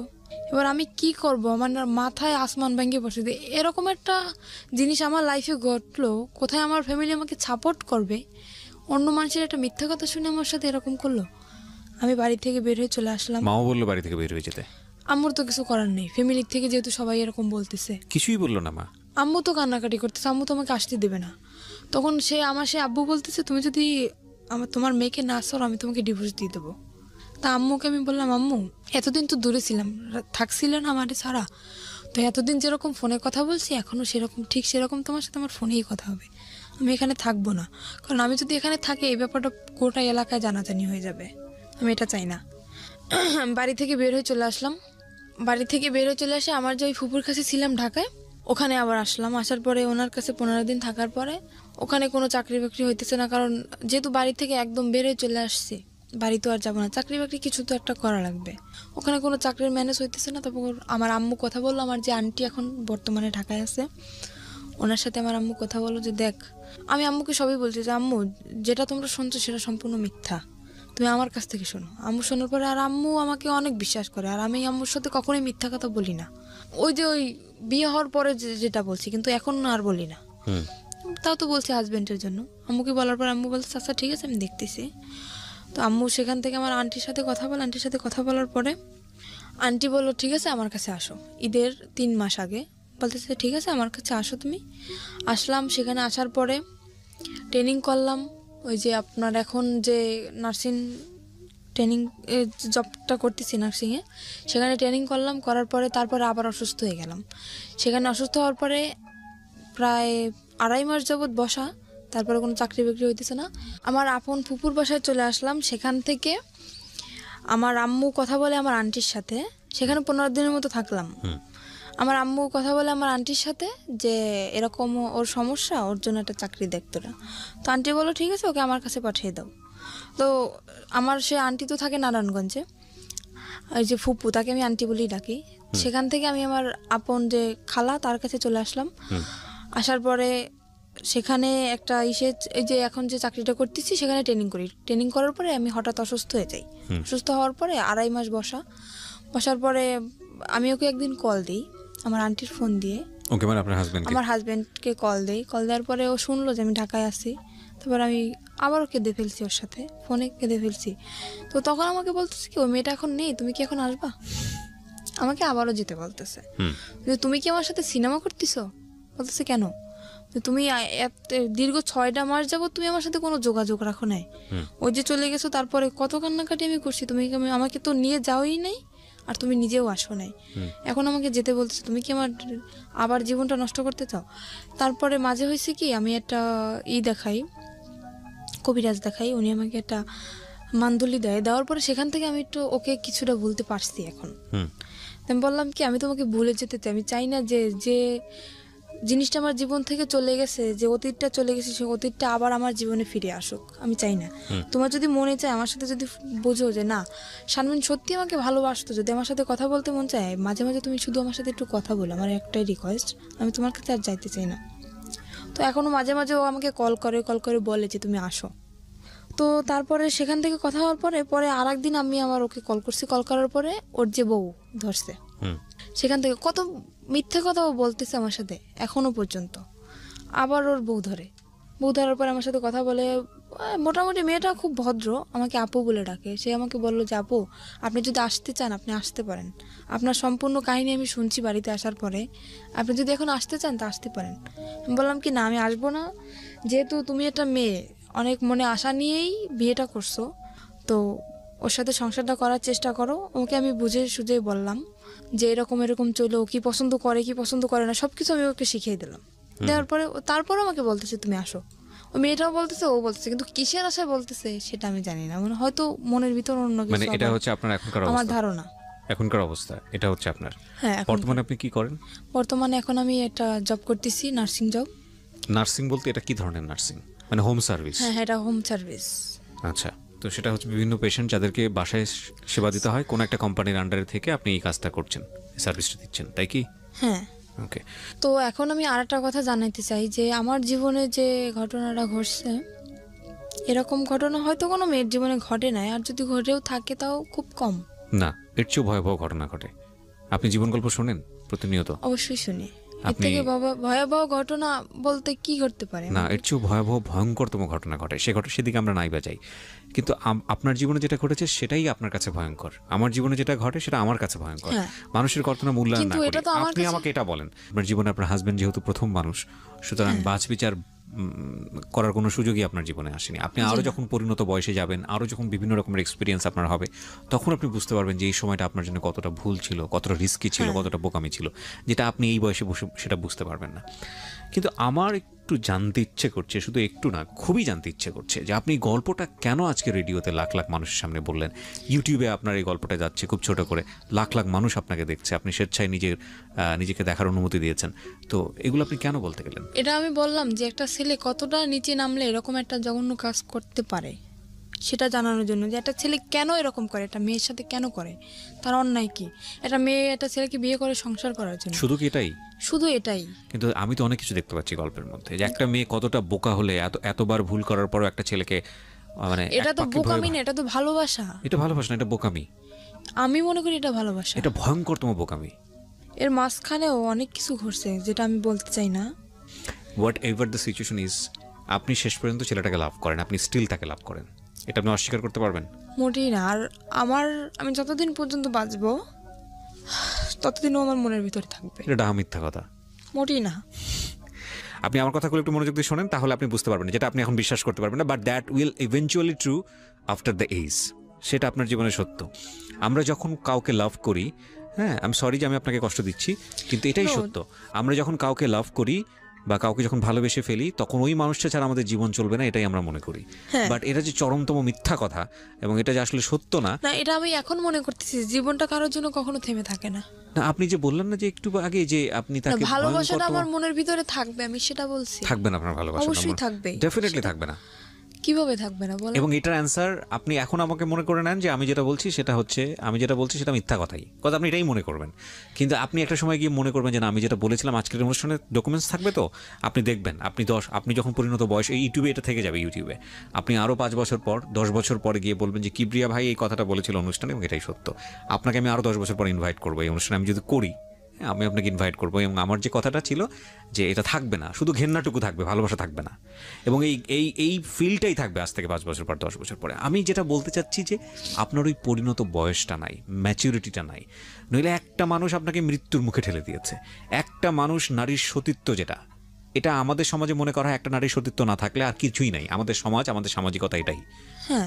এবার আমি কি করব, আমার মাথায় আসমান ভেঙে বসে যে এরকম একটা জিনিস আমার লাইফে ঘটলো, কোথায় আমার ফ্যামিলি আমাকে সাপোর্ট করবে, অন্য মানুষের একটা মিথ্যা কথা শুনে আমার সাথে এরকম করলো। আমি বাড়ি থেকে বের হয়ে চলে আসলাম। মাও বললো বাড়ি থেকে বের হয়ে যেতে? আম্মুর তো কিছু করার নেই, ফ্যামিলির থেকে যেহেতু সবাই এরকম বলতেছে। কিছুই বললো না মা? আম্মু তো কান্নাকাটি করতেছে, আম্মু তো আমাকে আসতে দেবে না। তখন সে আব্বু বলতেছে তুমি যদি তোমার মেয়েকে না সর আমি তোমাকে ডিভোর্স দিয়ে দেবো। তা আম্মুকে আমি বললাম আম্মু এতদিন তো দূরে ছিলাম, থাকছিলেন আমাদের ছাড়া, তো এতদিন যেরকম ফোনে কথা বলছি এখনও ঠিক সেরকম তোমার সাথে আমার ফোনেই কথা হবে, আমি এখানে থাকবো না। কারণ আমি যদি এখানে থাকি এই ব্যাপারটা গোটা এলাকায় জানাজানি হয়ে যাবে, আমি এটা চাই না। বাড়ি থেকে বের হয়ে চলে আসলাম। বাড়ি থেকে বের হয়ে চলে আসে আমার যে ওই ফুপুর কাছে ছিলাম ঢাকায়, ওখানে আবার আসলাম। আসার পরে ওনার কাছে 15 দিন থাকার পরে ওখানে কোনো চাকরি বাকরি হইতেছে না, কারণ যেহেতু বাড়ি থেকে একদম বের হয়ে চলে আসছি, বাড়ি তো আর যাবো না, চাকরি বাকরি কিছু তো একটা করা লাগবে। ওখানে কোনো চাকরির ম্যানেজ হইতেছে না। তারপর আমার আম্মু কথা বললো, আমার যে আন্টি এখন বর্তমানে ঢাকায় আছে ওনার সাথে আমার আম্মু কথা বললো যে দেখ, আমি আম্মুকে সবই বলছি যে আম্মু যেটা তোমরা শুনছো সেটা সম্পূর্ণ মিথ্যা, তুমি আমার কাছ থেকে শোনো। আম্মু শোনার পরে আর আম্মু আমাকে অনেক বিশ্বাস করে, আর আমি আম্মুর সাথে কখনোই মিথ্যা কথা বলি না। ওই বিয়ে হওয়ার পরে যেটা বলছি, কিন্তু এখন আর বলি না। তাও তো বলছি হাজবেন্ডের জন্য। আম্মুকে বলার পর আম্মু বলছে আচ্ছা ঠিক আছে আমি দেখতেছি। তো আম্মু সেখান থেকে আমার আন্টির সাথে কথা বলে, আন্টির সাথে কথা বলার পরে আন্টি বললো ঠিক আছে আমার কাছে আসো। ঈদের 3 মাস আগে বলতেছে ঠিক আছে আমার কাছে আসো তুমি। আসলাম, সেখানে আসার পরে ট্রেনিং করলাম। ওই যে আপনার এখন যে নার্সিং ট্রেনিং জবটা করতেছি নার্সিংয়ে, সেখানে ট্রেনিং করলাম। করার পরে তারপরে আবার অসুস্থ হয়ে গেলাম। সেখানে অসুস্থ হওয়ার পরে প্রায় 2.5 মাস যাবৎ বসা, তারপরে কোনো চাকরি বাকরি হইতেছে না। আমার আপন ফুপুর বাসায় চলে আসলাম। সেখান থেকে আমার আম্মু কথা বলে আমার আন্টির সাথে, সেখানে 15 দিনের মতো থাকলাম। আমার আম্মু কথা বলে আমার আন্টির সাথে যে এরকম ওর সমস্যা, ওর জন্য একটা চাকরি দেখতো না। তো আন্টি বললো ঠিক আছে, ওকে আমার কাছে পাঠিয়ে দাও। তো আমার সে আন্টি তো থাকে নারায়ণগঞ্জে, ওই যে ফুপু, তাকে আমি আন্টি বলেই ডাকি। সেখান থেকে আমি আমার আপন যে খালা, তার কাছে চলে আসলাম। আসার পরে সেখানে একটা এই যে এখন যে চাকরিটা করতেছি সেখানে ট্রেনিং করি। ট্রেনিং করার পরে আমি হঠাৎ অসুস্থ হয়ে যাই। অসুস্থ হওয়ার পরে 2.5 মাস বসার পরে আমি ওকে একদিন কল দিই আমার আন্টির ফোন দিয়ে। ওকে, মানে আপনার হাজবেন্ড? আমার হাজবেন্ডকে কল দেওয়ার পরে ও শুনলো যে আমি ঢাকায় আছি। তারপর আমি আবারও কেঁদে ফেলছি, ওর সাথে ফোনে কেঁদে ফেলছি। তো তখন আমাকে বলতেছে কি, ওই মেয়েটা এখন নেই, তুমি কি এখন আসবা? আমাকে আবারও যেতে বলতেছে যে তুমি কি আমার সাথে সিনেমা করতেছো? বলতেছে কেন? যে তুমি দীর্ঘ 6টা মাস যাবো তুমি আমার সাথে কোনো যোগাযোগ রাখো নাই। ওই যে চলে গেছো, তারপরে কত কান্নাকাটি আমি করছি, তুমি আমাকে তো নিয়ে যাওই নাই, আর তুমি নিজেও আসো নাই, এখন আমাকে যেতে বলতেছো, তুমি কি আমার আবার জীবনটা নষ্ট করতে চাও? তারপরে মাঝে হয়েছে কি, আমি একটা দেখাই, কবিরাজ দেখাই, উনি আমাকে একটা মান্দুলি দেওয়ার পরে সেখান থেকে আমি একটু ওকে কিছুটা ভুলতে পারছি এখন। আমি বললাম কি, আমি তোমাকে ভুলে যেতে চাই, আমি চাই না যে যে জিনিসটা আমার জীবন থেকে চলে গেছে, যে অতীতটা চলে গেছে, সেই অতীতটা আবার আমার জীবনে ফিরে আসুক, আমি চাই না। তোমার যদি মনে চায় আমার সাথে, যদি বোঝো যে না শারমিন সত্যি আমাকে ভালোবাসতো, যদি আমার সাথে কথা বলতে মন চায়, মাঝে মাঝে তুমি শুধু আমার সাথে একটু কথা বলো, আমার একটাই রিকোয়েস্ট, আমি তোমার কাছে আর যাইতে চাই না। তো এখনো মাঝে মাঝে ও আমাকে কল করে বলে যে তুমি আসো। তো তারপরে সেখান থেকে কথা হওয়ার পরে আর একদিন আমি আবার ওকে কল করছি। কল করার পরে ওর যে বউ ধরছে, সেখান থেকে কত মিথ্যে কথা ও বলতেছে আমার সাথে এখনো পর্যন্ত। আবার ওর বউ ধরার পরে আমার সাথে কথা বলে। মোটামুটি মেয়েটা খুব ভদ্র, আমাকে আপু বলে ডাকে। সে আমাকে বললো যে আপু, আপনি যদি আসতে চান আপনি আসতে পারেন, আপনার সম্পূর্ণ কাহিনী আমি শুনছি বাড়িতে আসার পরে, আপনি যদি এখন আসতে চান তা আসতে পারেন। আমি বললাম কি না, আমি আসবো না, যেহেতু তুমি একটা মেয়ে অনেক মনে আশা নিয়েই বিয়েটা করছো, তো ওর সাথে সংসারটা করার চেষ্টা করো। ওকে আমি বুঝে সুঝে বললাম যে এরকম চলো, কি পছন্দ করে না সব কিছু আমি ওকে শিখিয়ে দিলাম। দেওয়ার পরে তারপর আমাকে বলতেছে তুমি আসো। ওই মেয়েটাও বলতেছে, ও বলতেছে, কিন্তু কিসের আশায় বলতেছে সেটা আমি জানি না, মানে হয়তো মনের ভিতর অন্য কিছু। মানে এটা হচ্ছে আপনার এখনকার আমার অবস্থা? ধারণা এখনকার অবস্থা এটা হচ্ছে আপনার? হ্যাঁ। বর্তমানে আপনি কি করেন? বর্তমানে এখন আমি একটা জব করতেছি, নার্সিং জব। নার্সিং বলতে এটা কি ধরনের নার্সিং? মানে হোম সার্ভিস? হ্যাঁ, এটা হোম সার্ভিস। আচ্ছা, তো সেটা হচ্ছে বিভিন্ন পেশেন্ট যাদেরকে বাসায় সেবা দিতে হয়, কোন একটা কোম্পানির আন্ডারে থেকে আপনি এই কাজটা করছেন, সার্ভিসটা দিচ্ছেন, তাই কি? হ্যাঁ। ওকে। তো এখন আমি আরেকটা কথা জানাইতে চাই যে আমার জীবনে যে ঘটনাটা ঘটছে, এরকম ঘটনা হয়তো কোনো মেয়ের জীবনে ঘটে নাই, আর যদি ঘটেও থাকে তাও খুব কম। না, এর চেয়েও ভয়াবহ ঘটনা ঘটে। আপনি জীবন গল্প শোনেন প্রতিনিয়ত? অবশ্যই শুনি। এর থেকে ভয়াবহ ঘটনা বলতে কি ঘটতে পারে? না, এর চেয়েও ভয়াবহ ভয়ঙ্করতম ঘটনা ঘটে, সেদিকে আমরা নাই বাজাই। কিন্তু আপনার জীবনে যেটা ঘটেছে সেটাই আপনার কাছে ভয়ঙ্কর, আমার জীবনে যেটা ঘটে সেটা আমার কাছে ভয়ঙ্কর। মানুষের ঘটনা মূল্যায়ন না করে আপনি আমাকে এটা বলেন, আপনার জীবনে আপনার হাজবেন্ড যেহেতু প্রথম মানুষ, সুতরাং বাছ বিচার করার কোনো সুযোগই আপনার জীবনে আসেনি। আপনি আরও যখন পরিণত বয়সে যাবেন, আরও যখন বিভিন্ন রকমের এক্সপিরিয়েন্স আপনার হবে, তখন আপনি বুঝতে পারবেন যে এই সময়টা আপনার জন্য কতটা ভুল ছিল, কতটা রিস্কি ছিল, কতটা বোকামি ছিল, যেটা আপনি এই বয়সে বসে সেটা বুঝতে পারবেন না। কিন্তু আমার একটু জানতে ইচ্ছে করছে, শুধু একটু না, খুবই জানতে ইচ্ছে করছে যে আপনি গল্পটা কেন আজকে রেডিওতে লাখ লাখ মানুষের সামনে বললেন। ইউটিউবে আপনার এই গল্পটা যাচ্ছে খুব ছোট করে, লাখ লাখ মানুষ আপনাকে দেখছে, আপনি স্বেচ্ছায় নিজেকে দেখার অনুমতি দিয়েছেন, তো এগুলো আপনি কেন বলতে গেলেন? এটা আমি বললাম যে একটা ছেলে কতটা নিচে নামলে এরকম একটা জঘন্য কাজ করতে পারে, সেটা জানানোর জন্য, যে একটা ছেলে কেন এরকম করে, একটা মেয়ের সাথে কেন করে, তার অন্যায় কি? একটা মেয়ে একটা ছেলেকে বিয়ে করে সংসার করার জন্য, শুধু কি এটাই? শুধু এটাই? কিন্তু আমি তো অনেক কিছু দেখতে পাচ্ছি গল্পের মধ্যে, যে একটা মেয়ে কতটা বোকা হলে এতবার ভুল করার পরও একটা ছেলেকে, মানে এটা তো বোকামি না, এটা তো ভালোবাসা। এটা ভালোবাসা না, এটা বোকামি। আমি মনে করি এটা ভালোবাসা, এটা ভয়ঙ্করতম বোকামি। এর মাঝখানেও অনেক কিছু ঘটছে যেটা আমি বলতে চাই না। What ever the situation is, আপনি শেষ পর্যন্ত ছেলেটাকে লাভ করেন, আপনি স্টিল তাকে লাভ করেন, এটা আপনি অস্বীকার করতে পারবেন? মোটেই না। আর আমি যতদিন পর্যন্ত বাঁচবো ততদিনও আমার মনের ভিতরে থাকবে। এটা ডাহা মিথ্যা কথা। মোটেই না। আপনি আমার কথাগুলো একটু মনোযোগ দিয়ে শোনেন, তাহলে আপনি বুঝতে পারবেন, যেটা আপনি এখন বিশ্বাস করতে পারবেন না, but that will eventually true after the age. সেটা আপনার জীবনে সত্য। আমরা যখন কাউকে লাভ করি, হ্যাঁ, আমি সরি যে আমি আপনাকে কষ্ট দিচ্ছি, কিন্তু এটাই সত্য, আমরা যখন কাউকে লাভ করি বা কাউকে যখন ভালোবেসে ফেলি তখন ওই মানুষটা ছাড়া আমাদের জীবন চলবে না, এটাই আমরা মনে করি। হ্যাঁ। বাট এটা যে চরমতম মিথ্যা কথা এবং এটা যে আসলে সত্য না। না, এটা আমি এখন মনে করতেছি, জীবনটা কারোর জন্য কখনো থেমে থাকে না। না, আপনি যে বললেন না যে একটু আগে যে আপনি না, তাকে ভালোবাসাটা আমার মনের ভিতরে থাকবে, আমি সেটা বলছি। থাকবে না আপনার ভালোবাসা? অবশ্যই থাকবে। ডেফিনেটলি থাকবে না। কিভাবে থাকবে না বলেন? এবং এটার অ্যান্সার আপনি এখন আমাকে মনে করে নেন যে আমি যেটা বলছি সেটা হচ্ছে, আমি যেটা বলছি সেটা মিথ্যা কথাই, কথা আপনি এটাই মনে করবেন। কিন্তু আপনি একটা সময় গিয়ে মনে করবেন যে না, আমি যেটা বলেছিলাম আজকের অনুষ্ঠানে ডকুমেন্টস থাকবে, তো আপনি দেখবেন আপনি যখন পরিণত বয়স, এই ইউটিউবে এটা থেকে যাবে, ইউটিউবে আপনি আরও 5 বছর পর 10 বছর পরে গিয়ে বলবেন যে কিবরিয়া ভাই এই কথাটা বলেছিল অনুষ্ঠানে এবং এটাই সত্য। আপনাকে আমি আরও 10 বছর পর ইনভাইট করবো এই অনুষ্ঠানে, আমি যদি করি, আমি আপনাকে ইনভাইট করবো এবং আমার যে কথাটা ছিল যে এটা থাকবে না, শুধু ঘেন্নাটুকু থাকবে, ভালোবাসা থাকবে না। এবং এই এই এই ফিলটাই থাকবে আজ থেকে 5 বছর পর, 10 বছর পরে। আমি যেটা বলতে চাচ্ছি যে আপনার ওই পরিণত বয়সটা নাই, ম্যাচুরিটিটা নাই। নইলে একটা মানুষ আপনাকে মৃত্যুর মুখে ঠেলে দিয়েছে। একটা মানুষ, নারীর সতীত্ব যেটা, এটা আমাদের সমাজে মনে করা হয় একটা নারীর সতীত্ব না থাকলে আর কিছুই নাই। আমাদের সমাজ, আমাদের সামাজিকতা এটাই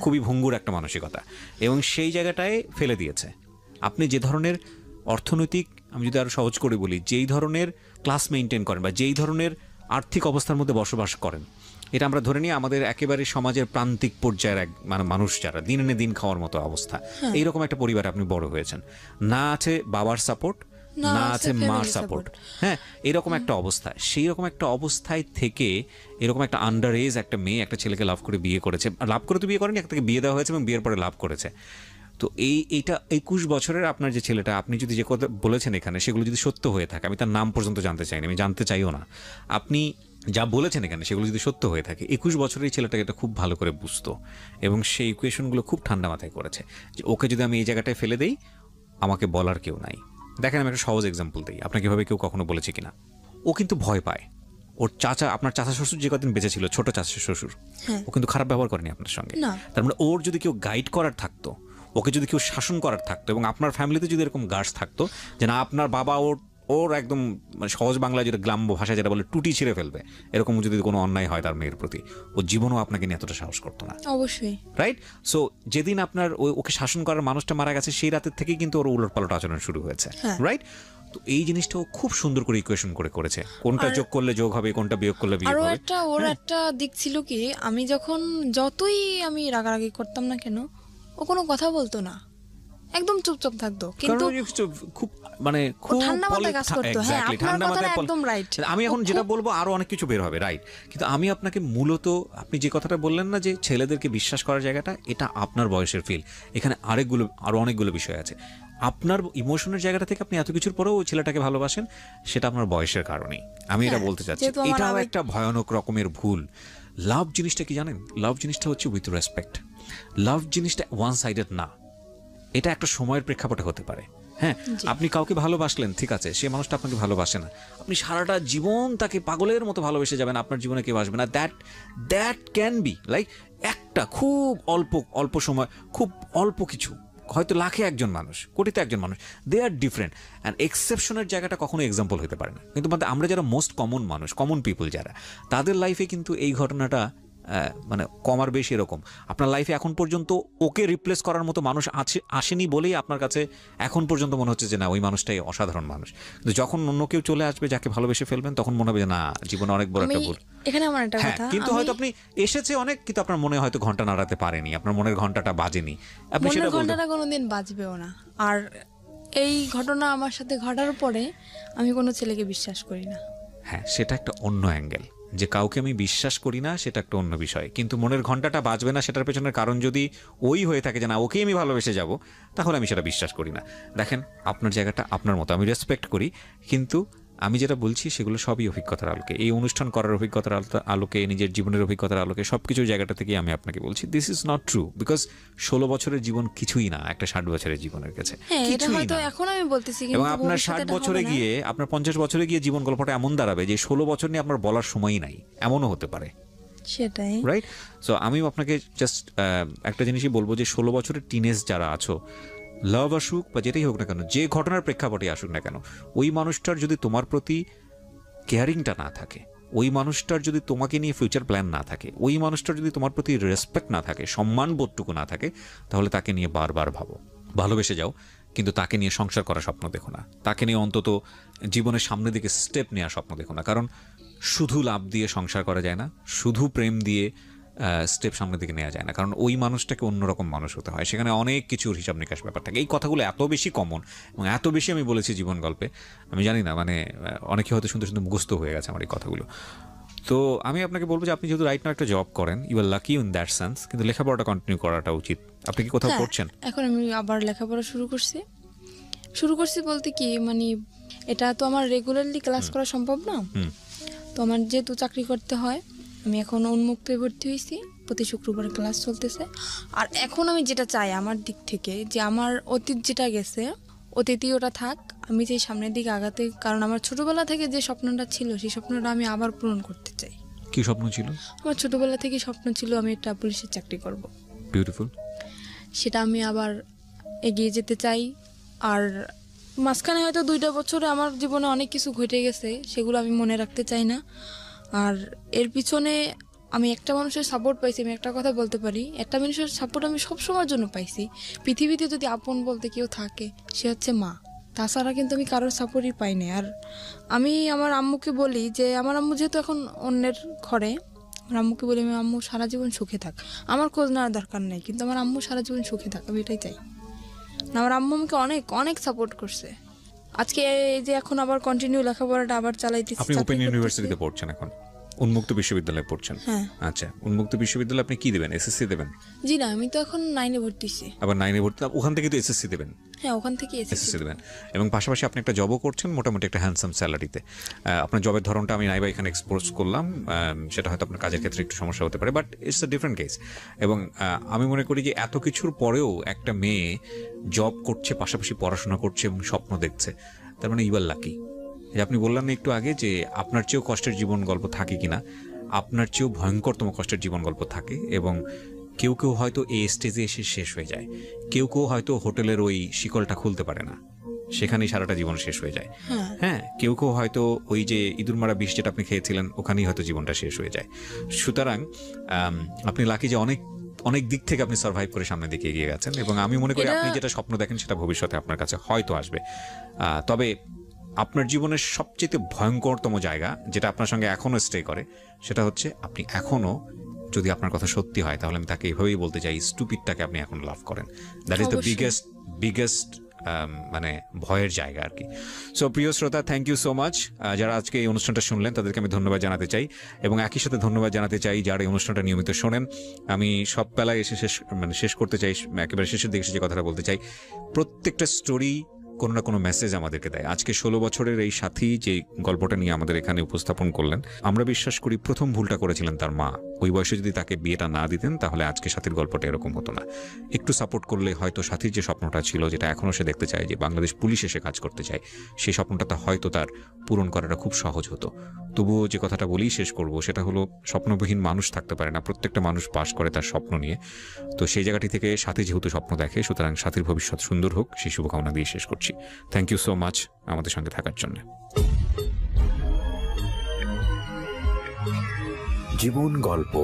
খুবই ভঙ্গুর একটা মানসিকতা, এবং সেই জায়গাটায় ফেলে দিয়েছে। আপনি যে ধরনের অর্থনৈতিক, আমি যদি আরও সহজ করে বলি, যেই ধরনের ক্লাস মেনটেন করেন বা যেই ধরনের আর্থিক অবস্থার মধ্যে বসবাস করেন, এটা আমরা ধরে নিই আমাদের একেবারে সমাজের প্রান্তিক পর্যায়ের এক মানুষ যারা দিন এনে দিন খাওয়ার মতো অবস্থা, এইরকম একটা পরিবারে আপনি বড় হয়েছেন, না আছে বাবার সাপোর্ট, না আছে মার সাপোর্ট, হ্যাঁ, এরকম একটা অবস্থা। সেই রকম একটা অবস্থায় থেকে এরকম একটা আন্ডার এজ একটা মেয়ে একটা ছেলেকে লাভ করে বিয়ে করেছে, লাভ করে তো বিয়ে করেনি, একটা বিয়ে দেওয়া হয়েছে এবং বিয়ের পরে লাভ করেছে। তো এইটা 21 বছরের আপনার যে ছেলেটা, আপনি যদি যে কথা বলেছেন এখানে সেগুলো যদি সত্য হয়ে থাকে, আমি তার নাম পর্যন্ত জানতে চাইনি, আমি জানতে চাইও না, আপনি যা বলেছেন এখানে সেগুলো যদি সত্য হয়ে থাকে, 21 বছরের ছেলেটাকে এটা খুব ভালো করে বুঝতো এবং সেই ইকুয়েশনগুলো খুব ঠান্ডা মাথায় করেছে যে ওকে যদি আমি এই জায়গাটায় ফেলে দেই, আমাকে বলার কেউ নাই। দেখেন, আমি একটা সহজ এক্সাম্পল দিই, আপনাকে এভাবে কেউ কখনো বলেছে কিনা। ও কিন্তু ভয় পায়। ওর চাচা, আপনার চাচা শ্বশুর যে কদিন বেঁচে ছিল, ছোট চাচা শ্বশুর, ও কিন্তু খারাপ ব্যবহার করেনি আপনার সঙ্গে। তার মানে ওর যদি কেউ গাইড করার থাকতো, ওকে যদি কেউ শাসন করার থাকতো, এবং আপনার ফ্যামিলিতে যদি এরকম গার্ডস থাকতো যে না, আপনার বাবা ওর একদম মানে সহজ বাংলায় যেটা গ্রাম্য ভাষায় যেটা বলে টুটি ছিঁড়ে ফেলবে, এরকম যদি কোনো অন্যায় হয় তার মেয়ের প্রতি, ও জীবনও আপনাকে নিয়ে এতটা সাহস করতো না। অবশ্যই, রাইট? সো যেদিন আপনার ওকে শাসন করার মানুষটা মারা গেছে, সেই রাতের থেকেই কিন্তু ওর উলটপালট আচরণ শুরু হয়েছে। রাইট? তো এই জিনিসটাও খুব সুন্দর করে ইকুয়েশন করে করেছে, কোনটা যোগ করলে যোগ হবে, কোনটা বিয়োগ করলে বিয়োগ হবে। ওর একটা দিক ছিল কি, আমি যখন যতই আমি রাগারাগি করতাম না কেন, ও কোনো কথা বলতো না, একদম চুপচাপ থাকতো। কিন্তু খুব মানে খুব ঠান্ডা মাথায় কাজ করতো। হ্যাঁ, আপনার কথাটা একদম রাইট। আমি এখন যেটা বলবো আরো অনেক কিছু বের হবে, রাইট? কিন্তু আমি আপনাকে মূলত, আপনি যে কথাটা বললেন না যে ছেলেদেরকে বিশ্বাস করার জায়গাটা, এটা আপনার বয়সের ফিল। এখানে আরো অনেকগুলো বিষয় আছে। আপনার ইমোশনের জায়গাটা থেকে আপনি এত কিছুর পরেও ওই ছেলেটাকে ভালোবাসেন, সেটা আপনার বয়সের কারণেই। আমি এটা বলতে চাচ্ছি, এটাও একটা ভয়ানক রকমের ভুল। লাভ জিনিসটা কি জানেন? লাভ জিনিসটা হচ্ছে উইথ রেসপেক্ট। লাভ জিনিসটা ওয়ান সাইডেড না, এটা একটা সময়ের প্রেক্ষাপটে হতে পারে। হ্যাঁ, আপনি কাউকে ভালোবাসলেন, ঠিক আছে, সে মানুষটা আপনাকে ভালোবাসে না, আপনি সারাটা জীবন তাকে পাগলের মতো ভালোবেসে যাবেন, আপনার জীবনে কেউ আসবে না। দ্যাট ক্যান বি লাইক একটা খুব অল্প সময়, খুব অল্প কিছু, হয়তো লাখে একজন মানুষ, কোটিতে একজন মানুষ, দে আর ডিফারেন্ট। অ্যান্ড এক্সেপশনের জায়গাটা কখনো এক্সাম্পল হতে পারে না। কিন্তু আমরা যারা মোস্ট কমন মানুষ, কমন পিপল যারা, তাদের লাইফে কিন্তু এই ঘটনাটা মানে কমার বেশি এরকম। আপনার লাইফে এখন পর্যন্ত ওকে রিপ্লেস করার মতো মানুষ আসেনি বলেই আপনার কাছে এখন পর্যন্ত মনে হচ্ছে যে না, ওই মানুষটাই অসাধারণ মানুষ। কিন্তু যখন অন্য কেউ চলে আসবে যাকে ভালোবেসে ফেলবেন, তখন মনে হবে যে না, জীবনে অনেক বড় একটা ভুল। এখানে আমার একটা কথা, কিন্তু হয়তো আপনি এসেছে অনেক, কিন্তু আপনার মনে হয়তো ঘন্টা নাড়াতে পারেনি, আপনার মনের ঘন্টাটা বাজেনি, আপনি সেটা বলতে, ঘন্টাটা কোনোদিন বাজবেও না। আর এই ঘটনা আমার সাথে ঘটার পরে আমি কোনো ছেলেকে বিশ্বাস করি না। হ্যাঁ, সেটা একটা অন্য অ্যাঙ্গেল, যে কাউকে আমি বিশ্বাস করি না সেটা একটা অন্য বিষয়। কিন্তু মনের ঘন্টাটা বাজবে না, সেটার পেছনের কারণ যদি ওই হয়ে থাকে যে না, ওকেই আমি ভালোবেসে যাব, তাহলে আমি সেটা বিশ্বাস করি না। দেখেন, আপনার জায়গাটা আপনার মতো, আমি রেসপেক্ট করি, কিন্তু আমি যেটা বলছি সেগুলো সবই অভিজ্ঞতার আলোকে, এই অনুষ্ঠান করার অভিজ্ঞতার আলোকে, নিজের জীবনের অভিজ্ঞতার আলোকে, সব কিছুর জায়গাটা থেকে আমি আপনাকে বলছি this is not true. Because 16 বছরের জীবন কিছুই না একটা 60 বছরের জীবনের কাছে, কিছুই না। এখন আমি বলতেছি, এবং আপনার 60 বছরে গিয়ে, আপনার 50 বছরে গিয়ে জীবন গল্পটা এমন দাঁড়াবে যে 16 বছর নিয়ে আপনার বলার সময়ই নাই, এমনও হতে পারে। সেটাই, রাইট? সো আমি আপনাকে জাস্ট একটা জিনিসই বলবো যে 16 বছরের টিনেজ যারা আছো, লাভ আসুক বা যেটাই হোক না কেন, যে ঘটনার প্রেক্ষাপটে আসুক না কেন, ওই মানুষটার যদি তোমার প্রতি কেয়ারিংটা না থাকে, ওই মানুষটার যদি তোমাকে নিয়ে ফিউচার প্ল্যান না থাকে, ওই মানুষটার যদি তোমার প্রতি রেসপেক্ট না থাকে, সম্মান বোধটুকু না থাকে, তাহলে তাকে নিয়ে বারবার ভাবো, ভালোবেসে যাও, কিন্তু তাকে নিয়ে সংসার করার স্বপ্ন দেখো না, তাকে নিয়ে অন্তত জীবনের সামনের দিকে স্টেপ নেওয়ার স্বপ্ন দেখো না। কারণ শুধু লাভ দিয়ে সংসার করা যায় না, শুধু প্রেম দিয়ে স্টেপ সামনের দিকে নেওয়া যায় না, কারণ ওই মানুষটাকে অন্যরকম মানুষ হতে হয়, সেখানে অনেক কিছুর হিসাব নিকাশ ব্যাপার থাকে। এই কথাগুলো এত বেশি কমন এবং এত বেশি আমি বলেছি জীবন গল্পে, আমি জানি না মানে অনেকে হয়তো শুনতে শুনতে মুখস্থ হয়ে গেছে আমার এই কথাগুলো। তো আমি আপনাকে বলবো যে আপনি যেহেতু রাইট নাও একটা জব করেন, you are lucky in that sense, কিন্তু লেখাপড়াটা কন্টিনিউ করাটা উচিত। আপনি কি কোথাও হ্যাঁ, পড়ছেন? এখন আমি আবার লেখাপড়া শুরু করছি বলতে কি মানে এটা তো আমার রেগুলারলি ক্লাস করা সম্ভব না। তো আমার যেহেতু চাকরি করতে হয়, আমি এখন উন্মুক্ত ভর্তি হয়েছি, প্রতি শুক্রবার ক্লাস চলতেছে। আর এখন আমি যেটা চাই আমার দিক থেকে, যে আমার অতীত যেটা গেছে অতীতই ওটা থাক, আমি চাই সামনের দিকে আগাতে, কারণ আমার ছোটবেলা থেকে যে স্বপ্নটা ছিল সেই স্বপ্নটা আমি আবার পূরণ করতে চাই। কি স্বপ্ন ছিল? আমার ছোটবেলা থেকে স্বপ্ন ছিল আমি একটা পুলিশের চাকরি করব। বিউটিফুল। সেটা আমি আবার এগিয়ে যেতে চাই। আর মাঝখানে হয়তো 2টা বছরে আমার জীবনে অনেক কিছু ঘটে গেছে, সেগুলো আমি মনে রাখতে চাই না। আর এর পিছনে আমি একটা মানুষের সাপোর্ট পাইছি, আমি একটা কথা বলতে পারি, একটা মানুষের সাপোর্ট আমি সবসময়ের জন্য পাইছি। পৃথিবীতে যদি আপন বলতে কেউ থাকে সে হচ্ছে মা, তাছাড়া কিন্তু আমি কারোর সাপোর্টই পাই না। আর আমি আমার আম্মুকে বলি যে, আমার আম্মু যেহেতু এখন অন্যের ঘরে, আমার আম্মুকে বলি আমি আম্মু সারা জীবন সুখে থাক, আমার খোঁজ নেওয়ার দরকার নেই, কিন্তু আমার আম্মু সারা জীবন সুখে থাক, আমি এটাই চাই। আমার আম্মু আমাকে অনেক অনেক সাপোর্ট করছে। আজকে এই যে এখন আবার কন্টিনিউ লেখাপড়াটা আবার চালাইতেছি। আপনি ওপেন ইউনিভার্সিটিতে পড়ছেন এখন, উন্মুক্ত বিশ্ববিদ্যালয়ে পড়ছেন? হ্যাঁ। আচ্ছা, উন্মুক্ত বিশ্ববিদ্যালয়ে আপনি কি দেবেন? এসএসসি দেবেন? জি না, আমি তো এখন 9-এ ভর্তি হয়েছি। আবার 9-এ ভর্তি, ওখান থেকে তো এসএসসি দেবেন? হ্যাঁ, ওখান থেকে এসএসসি দেবেন, এবং পাশাপাশি আপনি একটা জবও করছেন মোটামুটি একটা হ্যান্ডসাম স্যালারিতে। আপনার জবের ধরনটা আমি নাইবা এখানে এক্সপোজ করলাম, সেটা হয়তো আপনার কাজের ক্ষেত্রে একটু সমস্যা হতে পারে, but it's a different case. এবং আমি মনে করি যে এত কিছুর পরেও একটা মেয়ে জব করছে, পাশাপাশি পড়াশোনা করছে এবং স্বপ্ন দেখছে, তার মানে ইউ আর লাকি। আপনি বললেন না একটু আগে যে আপনার চেয়েও কষ্টের জীবন গল্প থাকে কিনা, আপনার চেয়েও ভয়ঙ্করতম কষ্টের জীবন গল্প থাকে, এবং কেউ কেউ হয়তো এই স্টেজে এসে শেষ হয়ে যায়, কেউ কেউ হয়তো হোটেলের ওই শিকলটা খুলতে পারে না, সেখানেই সারাটা জীবন শেষ হয়ে যায়। হ্যাঁ, কেউ কেউ হয়তো ওই যে ইঁদুর মারা বিষ যেটা আপনি খেয়েছিলেন ওখানেই হয়তো জীবনটা শেষ হয়ে যায়। সুতরাং আপনি লাকি যে অনেক অনেক দিক থেকে আপনি সার্ভাইভ করে সামনের দিকে এগিয়ে গেছেন, এবং আমি মনে করি আপনি যেটা স্বপ্ন দেখেন সেটা ভবিষ্যতে আপনার কাছে হয়তো আসবে। তবে আপনার জীবনের সবচেয়ে ভয়ঙ্করতম জায়গা যেটা আপনার সঙ্গে এখনো স্টে করে, সেটা হচ্ছে আপনি এখনো, যদি আপনার কথা সত্যি হয় তাহলে আমি তাকে এভাবেই বলতে চাই, স্টুপিডটাকে আপনি এখন লাভ করেন। দ্যাট ইজ দ্য বিগেস্ট মানে ভয়ের জায়গা আর কি। সো প্রিয় শ্রোতা, থ্যাংক ইউ সো মাচ। যারা আজকে এই অনুষ্ঠানটা শুনলেন তাদেরকে আমি ধন্যবাদ জানাতে চাই, এবং একই সাথে ধন্যবাদ জানাতে চাই যারা এই অনুষ্ঠানটা নিয়মিত শোনেন। আমি সব বেলায় এসে শেষ করতে চাই, একেবারে শেষের দিকে এসে যে কথাটা বলতে চাই, প্রত্যেকটা স্টোরি কোনো না কোনো মেসেজ আমাদেরকে দেয়। আজকে 16 বছরের এই সাথী যে গল্পটা নিয়ে আমাদের এখানে উপস্থাপন করলেন, আমরা বিশ্বাস করি প্রথম ভুলটা করেছিলেন তার মা। ওই বয়সে যদি তাকে বিয়েটা না দিতেন তাহলে আজকে সাথীর গল্পটা এরকম হতো না। একটু সাপোর্ট করলে হয়তো সাথীর যে স্বপ্নটা ছিল, যেটা এখনও সে দেখতে চায়, যে বাংলাদেশ পুলিশ এসে কাজ করতে চায়, সেই স্বপ্নটা হয়তো তার পূরণ করাটা খুব সহজ হতো। তবুও যে কথাটা বলেই শেষ করব, সেটা হলো স্বপ্নবিহীন মানুষ থাকতে পারে না, প্রত্যেকটা মানুষ বাস করে তার স্বপ্ন নিয়ে। তো সেই জায়গাটি থেকে সাথী যেহেতু স্বপ্ন দেখে, সুতরাং সাথীর ভবিষ্যৎ সুন্দর হোক, সেই শুভকামনা দিয়ে শেষ করছি। থ্যাংক ইউ সো মাচ আমাদের সঙ্গে থাকার জন্য। জীবন গল্প